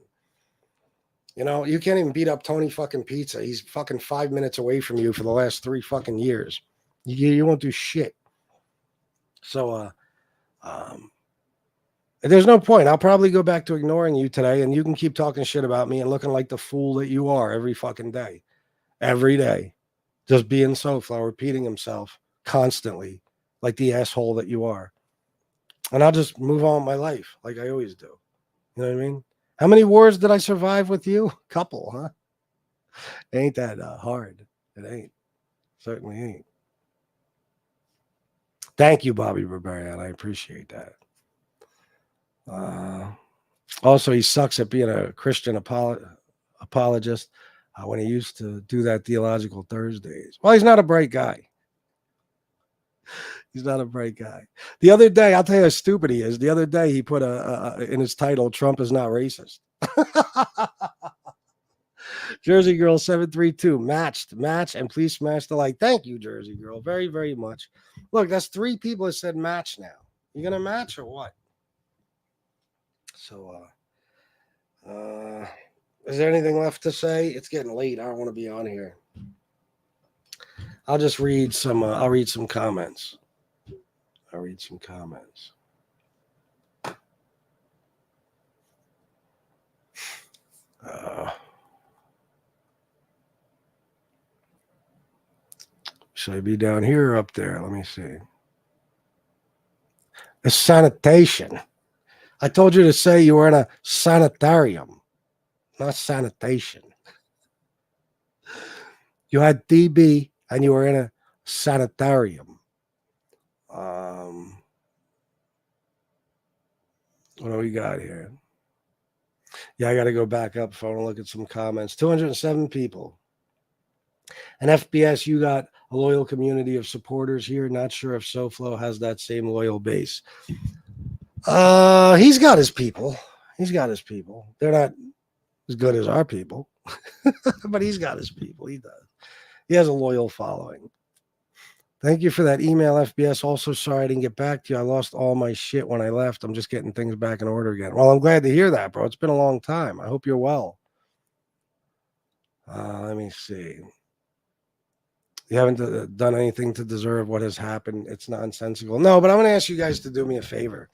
You know, you can't even beat up Tony fucking Pizza. He's fucking 5 minutes away from you for the last 3 fucking years. You won't do shit. So, there's no point. I'll probably go back to ignoring you today, and you can keep talking shit about me and looking like the fool that you are every fucking day. Every day. Just being Soflo, repeating himself constantly like the asshole that you are. And I'll just move on with my life like I always do. You know what I mean? How many wars did I survive with you? Couple, huh? Ain't that hard. It ain't. Certainly ain't. Thank you, Bobby Barbarian. I appreciate that. Also, he sucks at being a Christian apologist when he used to do that Theological Thursdays. Well, he's not a bright guy. He's not a bright guy. The other day, I'll tell you how stupid he is. The other day, he put in his title, Trump is not racist. Jersey Girl 732, match, and please smash the like. Thank you, Jersey Girl, very, very much. Look, that's 3 people that said match now. You gonna match or what? So, is there anything left to say? It's getting late. I don't want to be on here. I'll just read some. I'll read some comments. Should I be down here or up there? Let me see. A sanitation. I told you to say you were in a sanitarium, not sanitation. You had DB and you were in a sanitarium. What do we got here? Yeah, I got to go back up if I want to look at some comments. 207 people. And FBS, you got a loyal community of supporters here. Not sure if Soflo has that same loyal base. He's got his people. They're not as good as our people, but he's got his people. He does. He has a loyal following. Thank you for that email, FBS. Also, sorry I didn't get back to you. I lost all my shit when I left. I'm just getting things back in order again. Well, I'm glad to hear that, bro. It's been a long time. I hope you're well. Let me see. You haven't done anything to deserve what has happened. It's nonsensical. No, but I'm going to ask you guys to do me a favor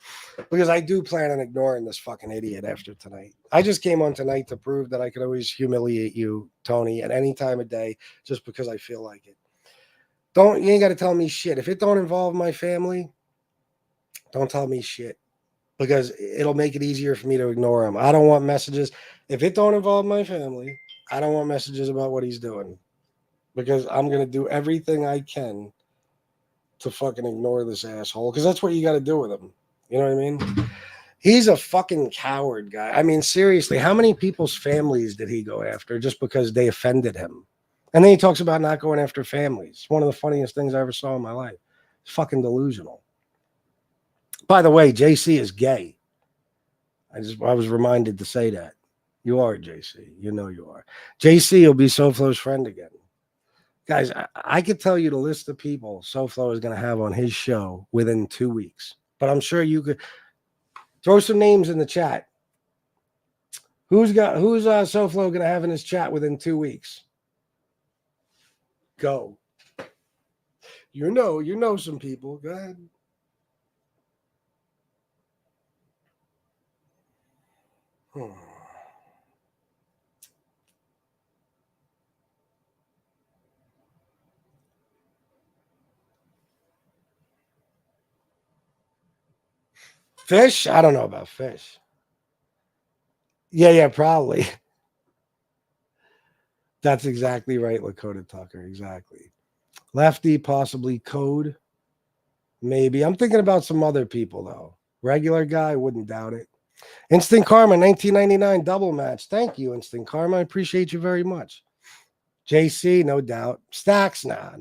because I do plan on ignoring this fucking idiot after tonight. I just came on tonight to prove that I could always humiliate you, Tony, at any time of day just because I feel like it. You ain't got to tell me shit. If it don't involve my family, don't tell me shit because it'll make it easier for me to ignore him. I don't want messages. If it don't involve my family, I don't want messages about what he's doing because I'm going to do everything I can to fucking ignore this asshole because that's what you got to do with him. You know what I mean? He's a fucking coward guy. I mean, seriously, how many people's families did he go after just because they offended him? And then he talks about not going after families. It's one of the funniest things I ever saw in my life. It's fucking delusional. By the way, JC is gay. I was reminded to say that. You are, JC. You know you are. JC will be Soflo's friend again. Guys, I could tell you the list of people Soflo is going to have on his show within 2 weeks. But I'm sure you could throw some names in the chat. Who's Soflo going to have in his chat within 2 weeks? Go. You know some people. Go ahead. Fish? I don't know about Fish. Yeah, probably. That's exactly right, Lakota Tucker. Exactly. Lefty, possibly Code. Maybe. I'm thinking about some other people, though. Regular guy, wouldn't doubt it. Instant Karma, 1999 double match. Thank you, Instant Karma. I appreciate you very much. JC, no doubt. Stacks, nah.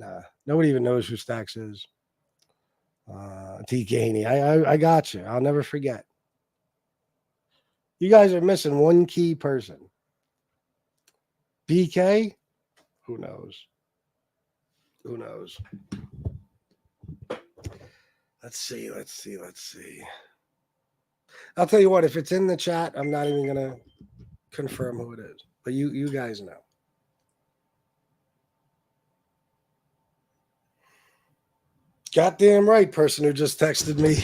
Nobody even knows who Stacks is. T. Gainey, I got you. I'll never forget. You guys are missing one key person. BK? Who knows? Who knows? Let's see. I'll tell you what, if it's in the chat, I'm not even going to confirm who it is. But you guys know. Goddamn right, person who just texted me.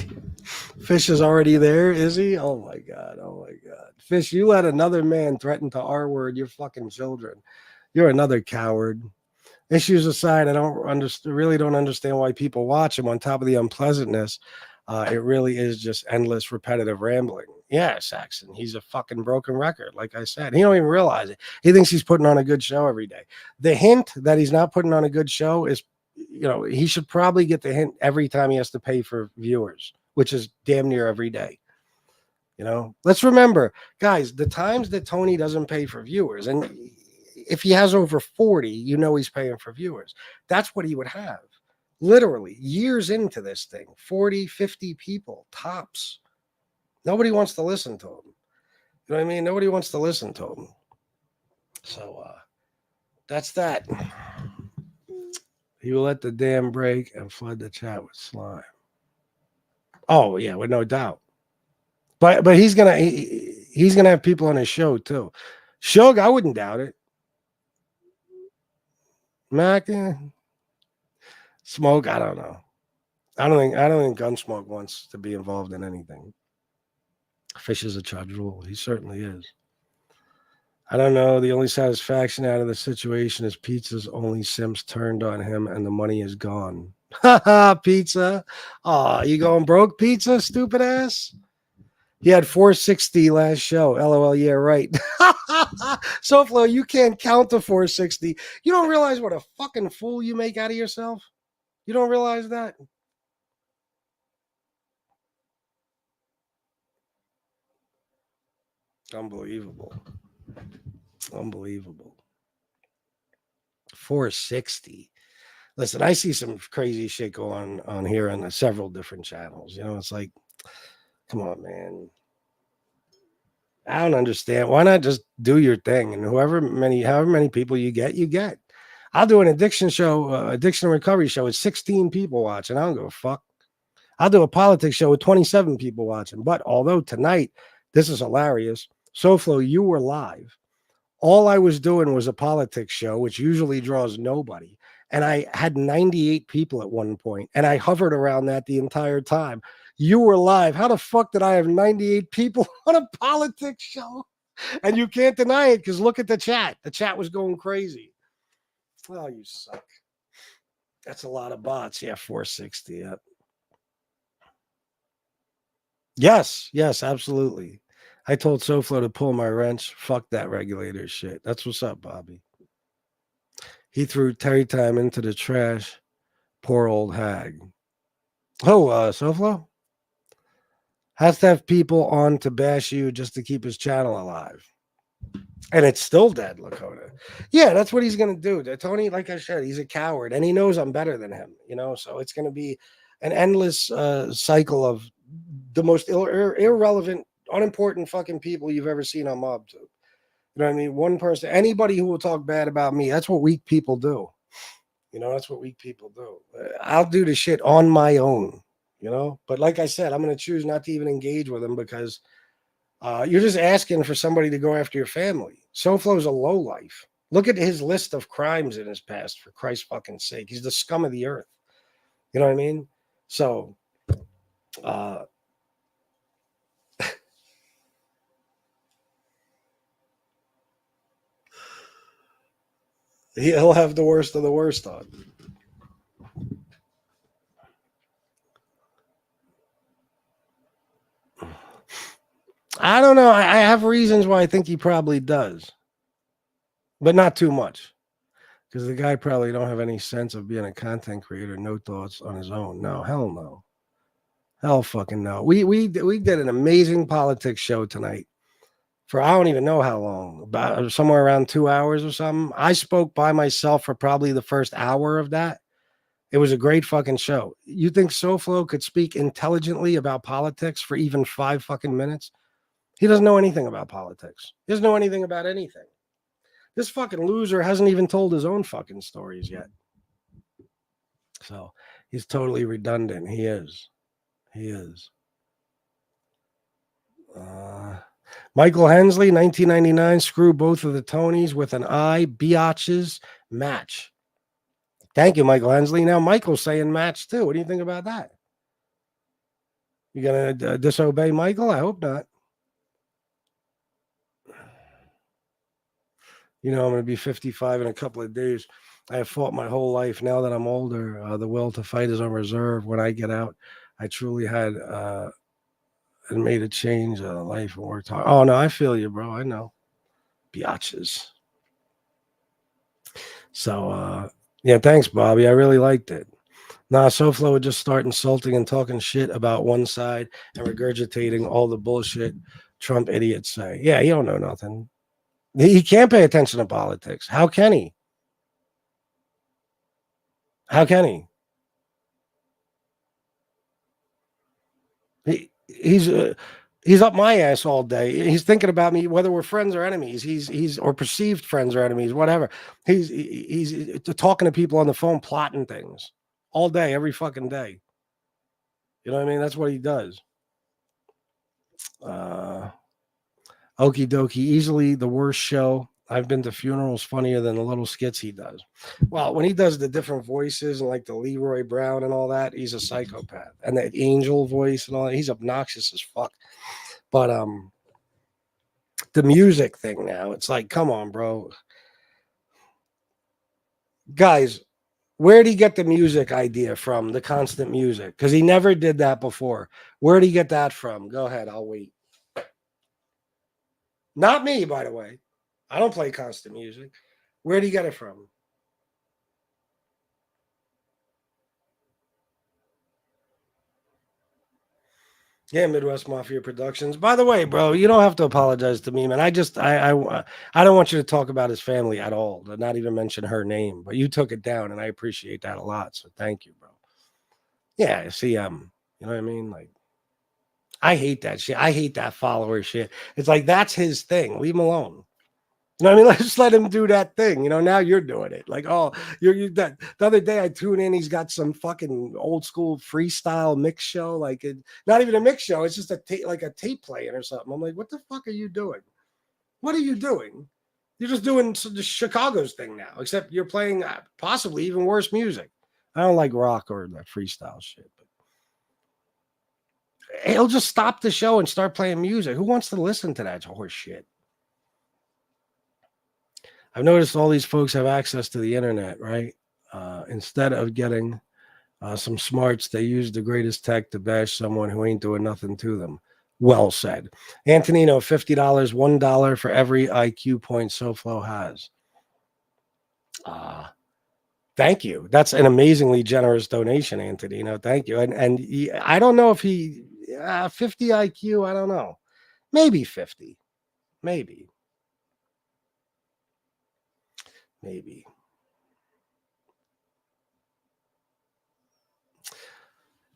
Fish is already there, is he? Oh my God. Fish, you let another man threaten to R-word your fucking children. You're another coward. Issues aside, I really don't understand why people watch him. On top of the unpleasantness, it really is just endless repetitive rambling. Yeah, Saxon, he's a fucking broken record. Like I said, he don't even realize it. He thinks he's putting on a good show every day. The hint that he's not putting on a good show is, he should probably get the hint every time he has to pay for viewers, which is damn near every day. Let's remember, guys, the times that Tony doesn't pay for viewers, and if he has over 40, he's paying for viewers. That's what he would have. Literally, years into this thing, 40, 50 people, tops. Nobody wants to listen to him. You know what I mean? Nobody wants to listen to him. So that's that. He will let the dam break and flood the chat with slime. Oh, yeah, with no doubt. But he's gonna have people on his show too. Shug, I wouldn't doubt it. Mac, Smoke, I don't know. I don't think Gunsmoke wants to be involved in anything. Fish is a Chudge Rule. He certainly is. I don't know. The only satisfaction out of the situation is Pizza's only Sims turned on him and the money is gone. Ha ha, Pizza. Oh, you going broke, Pizza, stupid ass? He had 460 last show. LOL, yeah, right. Soflo, you can't count to 460. You don't realize what a fucking fool you make out of yourself? You don't realize that? Unbelievable. 460. Listen, I see some crazy shit going on here on several different channels. It's like, come on, man. I don't understand. Why not just do your thing? And however many people you get. I'll do an addiction show, addiction recovery show with 16 people watching. I don't give a fuck. I'll do a politics show with 27 people watching. But although tonight, this is hilarious. Soflo, you were live. All I was doing was a politics show, which usually draws nobody. And I had 98 people at one point, and I hovered around that the entire time. You were live. How the fuck did I have 98 people on a politics show? And you can't deny it because look at the chat. The chat was going crazy. Oh, you suck. That's a lot of bots. Yeah, 460. Yep. Yes, absolutely. I told Soflo to pull my wrench. Fuck that regulator shit. That's what's up, Bobby. He threw Terry Time into the trash. Poor old hag. Oh, Soflo? Has to have people on to bash you just to keep his channel alive. And it's still dead, Lakota. Yeah, that's what he's going to do. Tony, like I said, he's a coward. And he knows I'm better than him. So it's going to be an endless cycle of the most irrelevant, unimportant fucking people you've ever seen on MobTube. You know what I mean? One person, anybody who will talk bad about me, that's what weak people do. You know, that's what weak people do. I'll do the shit on my own, you know? But like I said, I'm going to choose not to even engage with him because you're just asking for somebody to go after your family. Soflo's a lowlife. Look at his list of crimes in his past, for Christ's fucking sake. He's the scum of the earth. You know what I mean? So, he'll have the worst of the worst on. I don't know. I have reasons why I think he probably does, but not too much. Because the guy probably don't have any sense of being a content creator, no thoughts on his own. No, hell no. Hell fucking no. We did an amazing politics show tonight for I don't even know how long, about somewhere around 2 hours or something. I spoke by myself for probably the first hour of that. It was a great fucking show. You think Soflo could speak intelligently about politics for even 5 fucking minutes? He doesn't know anything about politics. He doesn't know anything about anything. This fucking loser hasn't even told his own fucking stories yet. So he's totally redundant. He is. He is. Michael Hensley, 1999, screw both of the Tonys with an eye, biatches, match. Thank you, Michael Hensley. Now Michael's saying match too. What do you think about that? You gonna disobey Michael? I hope not. You know, I'm going to be 55 in a couple of days. I have fought my whole life. Now that I'm older, the will to fight is on reserve. When I get out, I truly had and made a change in life and worked hard. Oh, no, I feel you, bro. I know. Biatches. So, yeah, thanks, Bobby. I really liked it. Nah, Soflo would just start insulting and talking shit about one side and regurgitating all the bullshit Trump idiots say. Yeah, he don't know nothing. He can't pay attention to politics. How can he? How can he? He's up my ass all day. He's thinking about me, whether we're friends or enemies. He's or perceived friends or enemies, whatever. He's talking to people on the phone, plotting things all day, every fucking day. You know what I mean? That's what he does. Okie dokie, easily the worst show. I've been to funerals funnier than the little skits he does. Well, when he does the different voices and like the Leroy Brown and all that, he's a psychopath. And that angel voice and all that, he's obnoxious as fuck. But the music thing now, it's like, come on, bro. Guys, where did he get the music idea from? The constant music? Because he never did that before. Where did he get that from? Go ahead, I'll wait. Not me, by the way. I don't play constant music. Where did he get it from? Yeah, Midwest Mafia Productions. By the way, bro, you don't have to apologize to me, man. I don't want you to talk about his family at all, not even mention her name. But you took it down, and I appreciate that a lot. So thank you, bro. Yeah, see, you know what I mean? Like, I hate that shit. I hate that follower shit. It's like that's his thing. Leave him alone. You know what I mean? Let's let him do that thing. You know, now you're doing it. Like, oh, you that the other day I tune in, he's got some fucking old school freestyle mix show, like not even a mix show, it's just like a tape playing or something. I'm like, what the fuck are you doing? What are you doing? You're just doing the Chicago's thing now, except you're playing possibly even worse music. I don't like rock or that freestyle shit, but he'll just stop the show and start playing music. Who wants to listen to that horse shit? I've noticed all these folks have access to the internet, right? Instead of getting some smarts, they use the greatest tech to bash someone who ain't doing nothing to them. Well said. Antonino, $50, $1 for every IQ point Soflo has. Thank you. That's an amazingly generous donation, Antonino. Thank you. And I don't know if he 50 IQ. I don't know. Maybe 50. Maybe.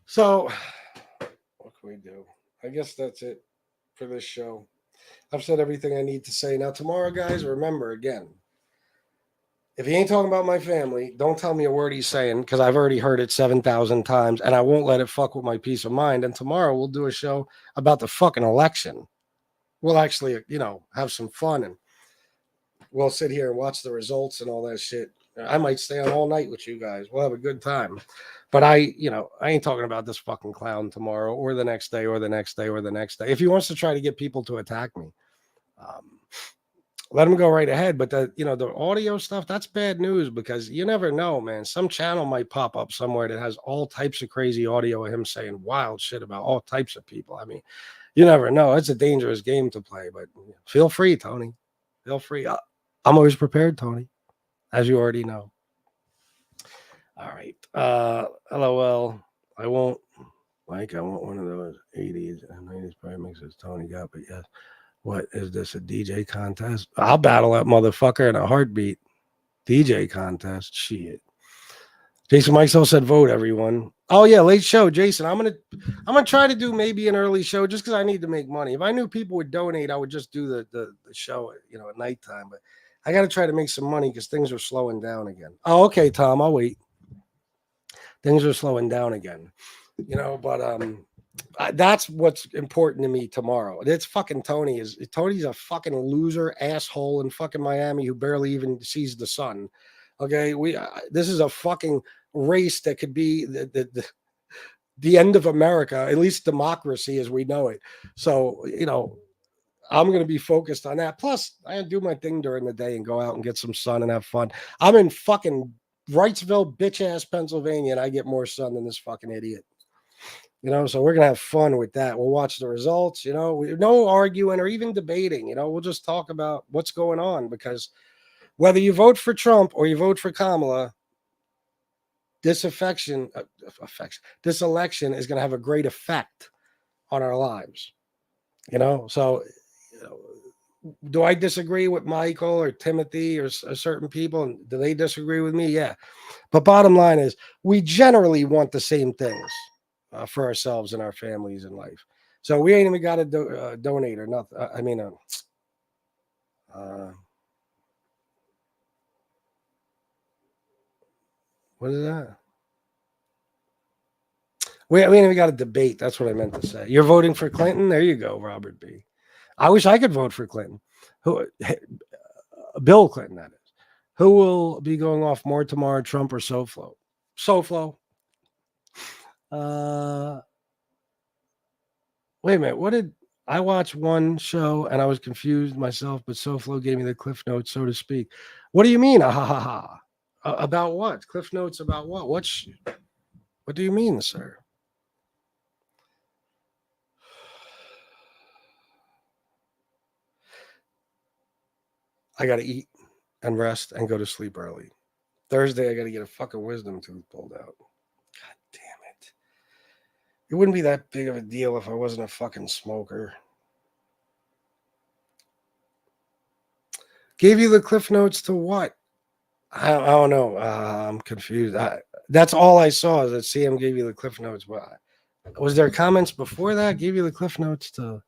So, what can we do? I guess that's it for this show. I've said everything I need to say. Now, tomorrow, guys, remember again, If he ain't talking about my family, don't tell me a word he's saying because I've already heard it 7,000 times and I won't let it fuck with my peace of mind. And tomorrow we'll do a show about the fucking election. We'll actually, have some fun and we'll sit here and watch the results and all that shit. I might stay on all night with you guys. We'll have a good time. But I ain't talking about this fucking clown tomorrow or the next day or the next day or the next day. If he wants to try to get people to attack me, let him go right ahead. But the audio stuff, that's bad news because you never know, man. Some channel might pop up somewhere that has all types of crazy audio of him saying wild shit about all types of people. I mean, you never know. It's a dangerous game to play, but feel free, Tony. Feel free. I'm always prepared, Tony, as you already know. All right. LOL. I won't want one of those 80s and 90s probably mixes Tony got, but yes. What is this? A DJ contest? I'll battle that motherfucker in a heartbeat. DJ contest. Shit. Jason Meixel said vote, everyone. Oh yeah, late show. Jason, I'm gonna try to do maybe an early show just because I need to make money. If I knew people would donate, I would just do the show at nighttime. But I gotta try to make some money because things are slowing down again. Oh, okay, Tom, I'll wait. Things are slowing down again. But that's what's important to me tomorrow. It's fucking Tony. Tony's a fucking loser asshole in fucking Miami who barely even sees the sun. Okay, this is a fucking race that could be the end of America, at least democracy as we know it. So I'm going to be focused on that. Plus, I do my thing during the day and go out and get some sun and have fun. I'm in fucking Wrightsville, bitch ass Pennsylvania, and I get more sun than this fucking idiot. So we're going to have fun with that. We'll watch the results, no arguing or even debating, we'll just talk about what's going on because whether you vote for Trump or you vote for Kamala, this election is going to have a great effect on our lives, So, do I disagree with Michael or Timothy or certain people? And do they disagree with me? Yeah. But bottom line is we generally want the same things. For ourselves and our families in life. So we ain't even got to donate or nothing. What is that? We ain't even got to debate. That's what I meant to say. You're voting for Clinton? There you go, Robert B. I wish I could vote for Clinton. Bill Clinton, that is. Who will be going off more tomorrow, Trump or Soflo? Soflo. Wait a minute. What did I watched one show and I was confused myself, but Soflo gave me the cliff notes, so to speak. What do you mean? About what? Cliff notes about what? What do you mean, sir? I got to eat and rest and go to sleep early. Thursday, I got to get a fucking wisdom tooth pulled out. God damn it. It wouldn't be that big of a deal if I wasn't a fucking smoker. Gave you the cliff notes to what? I don't know. I'm confused. That's all I saw is that CM gave you the cliff notes. Was there comments before that? Gave you the cliff notes to,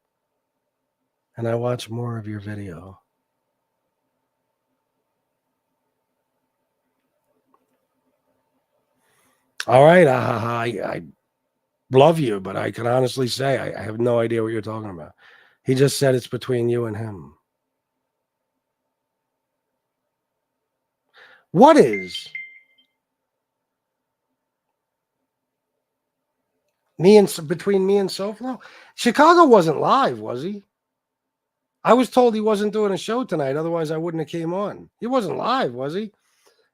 and I watched more of your video. All right. I love you, but I can honestly say I have no idea what you're talking about. He just said it's between you and him. What is? Between me and Soflo? Chicago wasn't live, was he? I was told he wasn't doing a show tonight. Otherwise, I wouldn't have came on. He wasn't live, was he?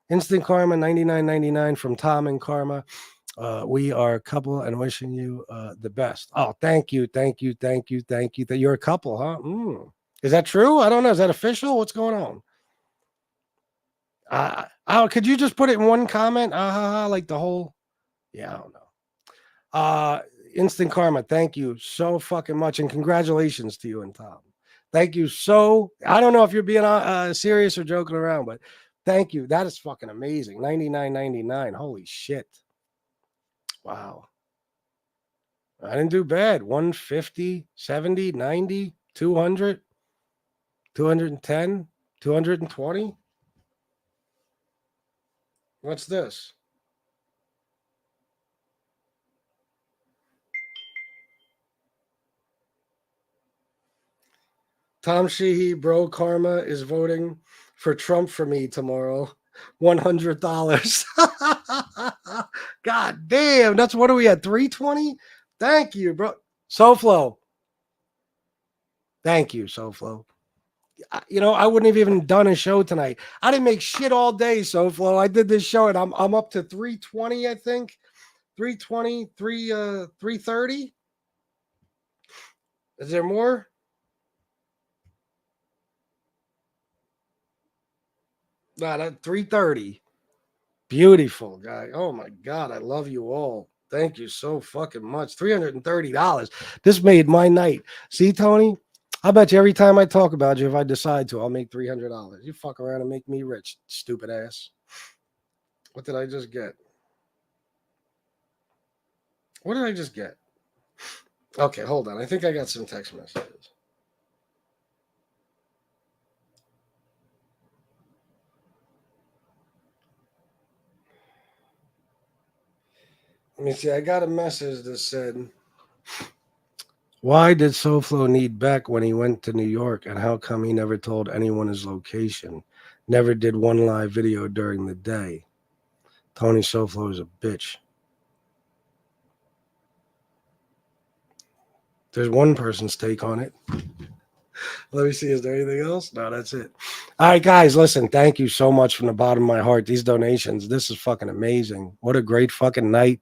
Instant Karma 99.99 from Tom and Karma. We are a couple and wishing you the best. Oh, thank you. That you're a couple, huh? Is that true? I don't know. Is that official? What's going on? Could you just put it in one comment? Like the whole. Yeah, I don't know. Instant Karma, thank you so fucking much, and congratulations to you and Tom. Thank you so. I don't know if you're being serious or joking around, but thank you. That is fucking amazing. 99.99. Holy shit. Wow. I didn't do bad. 150, 70, 90, 200, 210, 220. What's this? Tom Sheehy, bro, karma is voting for Trump for me tomorrow. $100. God damn. That's what are we at? 320? Thank you, bro. Soflo. Thank you, Soflo. You know, I wouldn't have even done a show tonight. I didn't make shit all day, Soflo. I did this show and I'm up to 320, I think. 320, 330. Is there more? No, that 330. Beautiful guy. Oh my God. I love you all. Thank you so fucking much. $330. This made my night. See, Tony? I bet you every time I talk about you, if I decide to, I'll make $300. You fuck around and make me rich, stupid ass. What did I just get? What did I just get? Okay, hold on. I think I got some text messages. Let me see. I got a message that said, why did Soflo need Beck when he went to New York? And how come he never told anyone his location? Never did one live video during the day. Tony Soflo is a bitch. There's one person's take on it. Let me see. Is there anything else? No, that's it. All right, guys, listen. Thank you so much from the bottom of my heart. These donations, this is fucking amazing. What a great fucking night.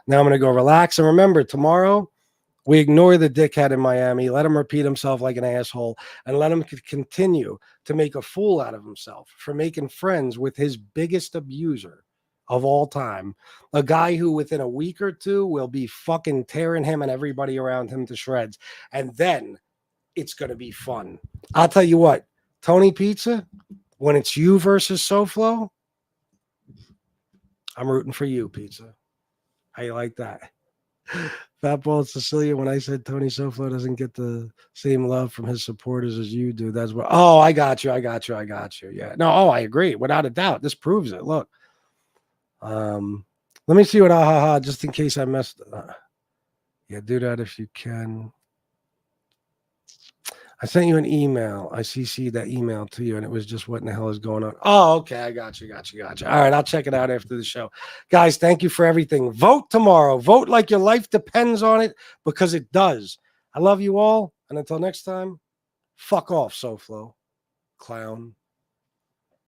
Now I'm going to go relax. And remember, tomorrow, we ignore the dickhead in Miami, let him repeat himself like an asshole, and let him continue to make a fool out of himself for making friends with his biggest abuser of all time, a guy who within a week or two will be fucking tearing him and everybody around him to shreds. And then it's going to be fun. I'll tell you what, Tony Pizza, when it's you versus Soflo, I'm rooting for you, Pizza. How you like that? Fat Bald-Sicilian, when I said Tony Soflo doesn't get the same love from his supporters as you do, that's what. Oh, I got you. Yeah. No, I agree. Without a doubt. This proves it. Look. Let me see what just in case I messed yeah, do that if you can. I sent you an email. I CC'd that email to you, and it was just what in the hell is going on. Oh, okay. I got you. All right, I'll check it out after the show. Guys, thank you for everything. Vote tomorrow. Vote like your life depends on it, because it does. I love you all, and until next time, fuck off, Soflo. Clown.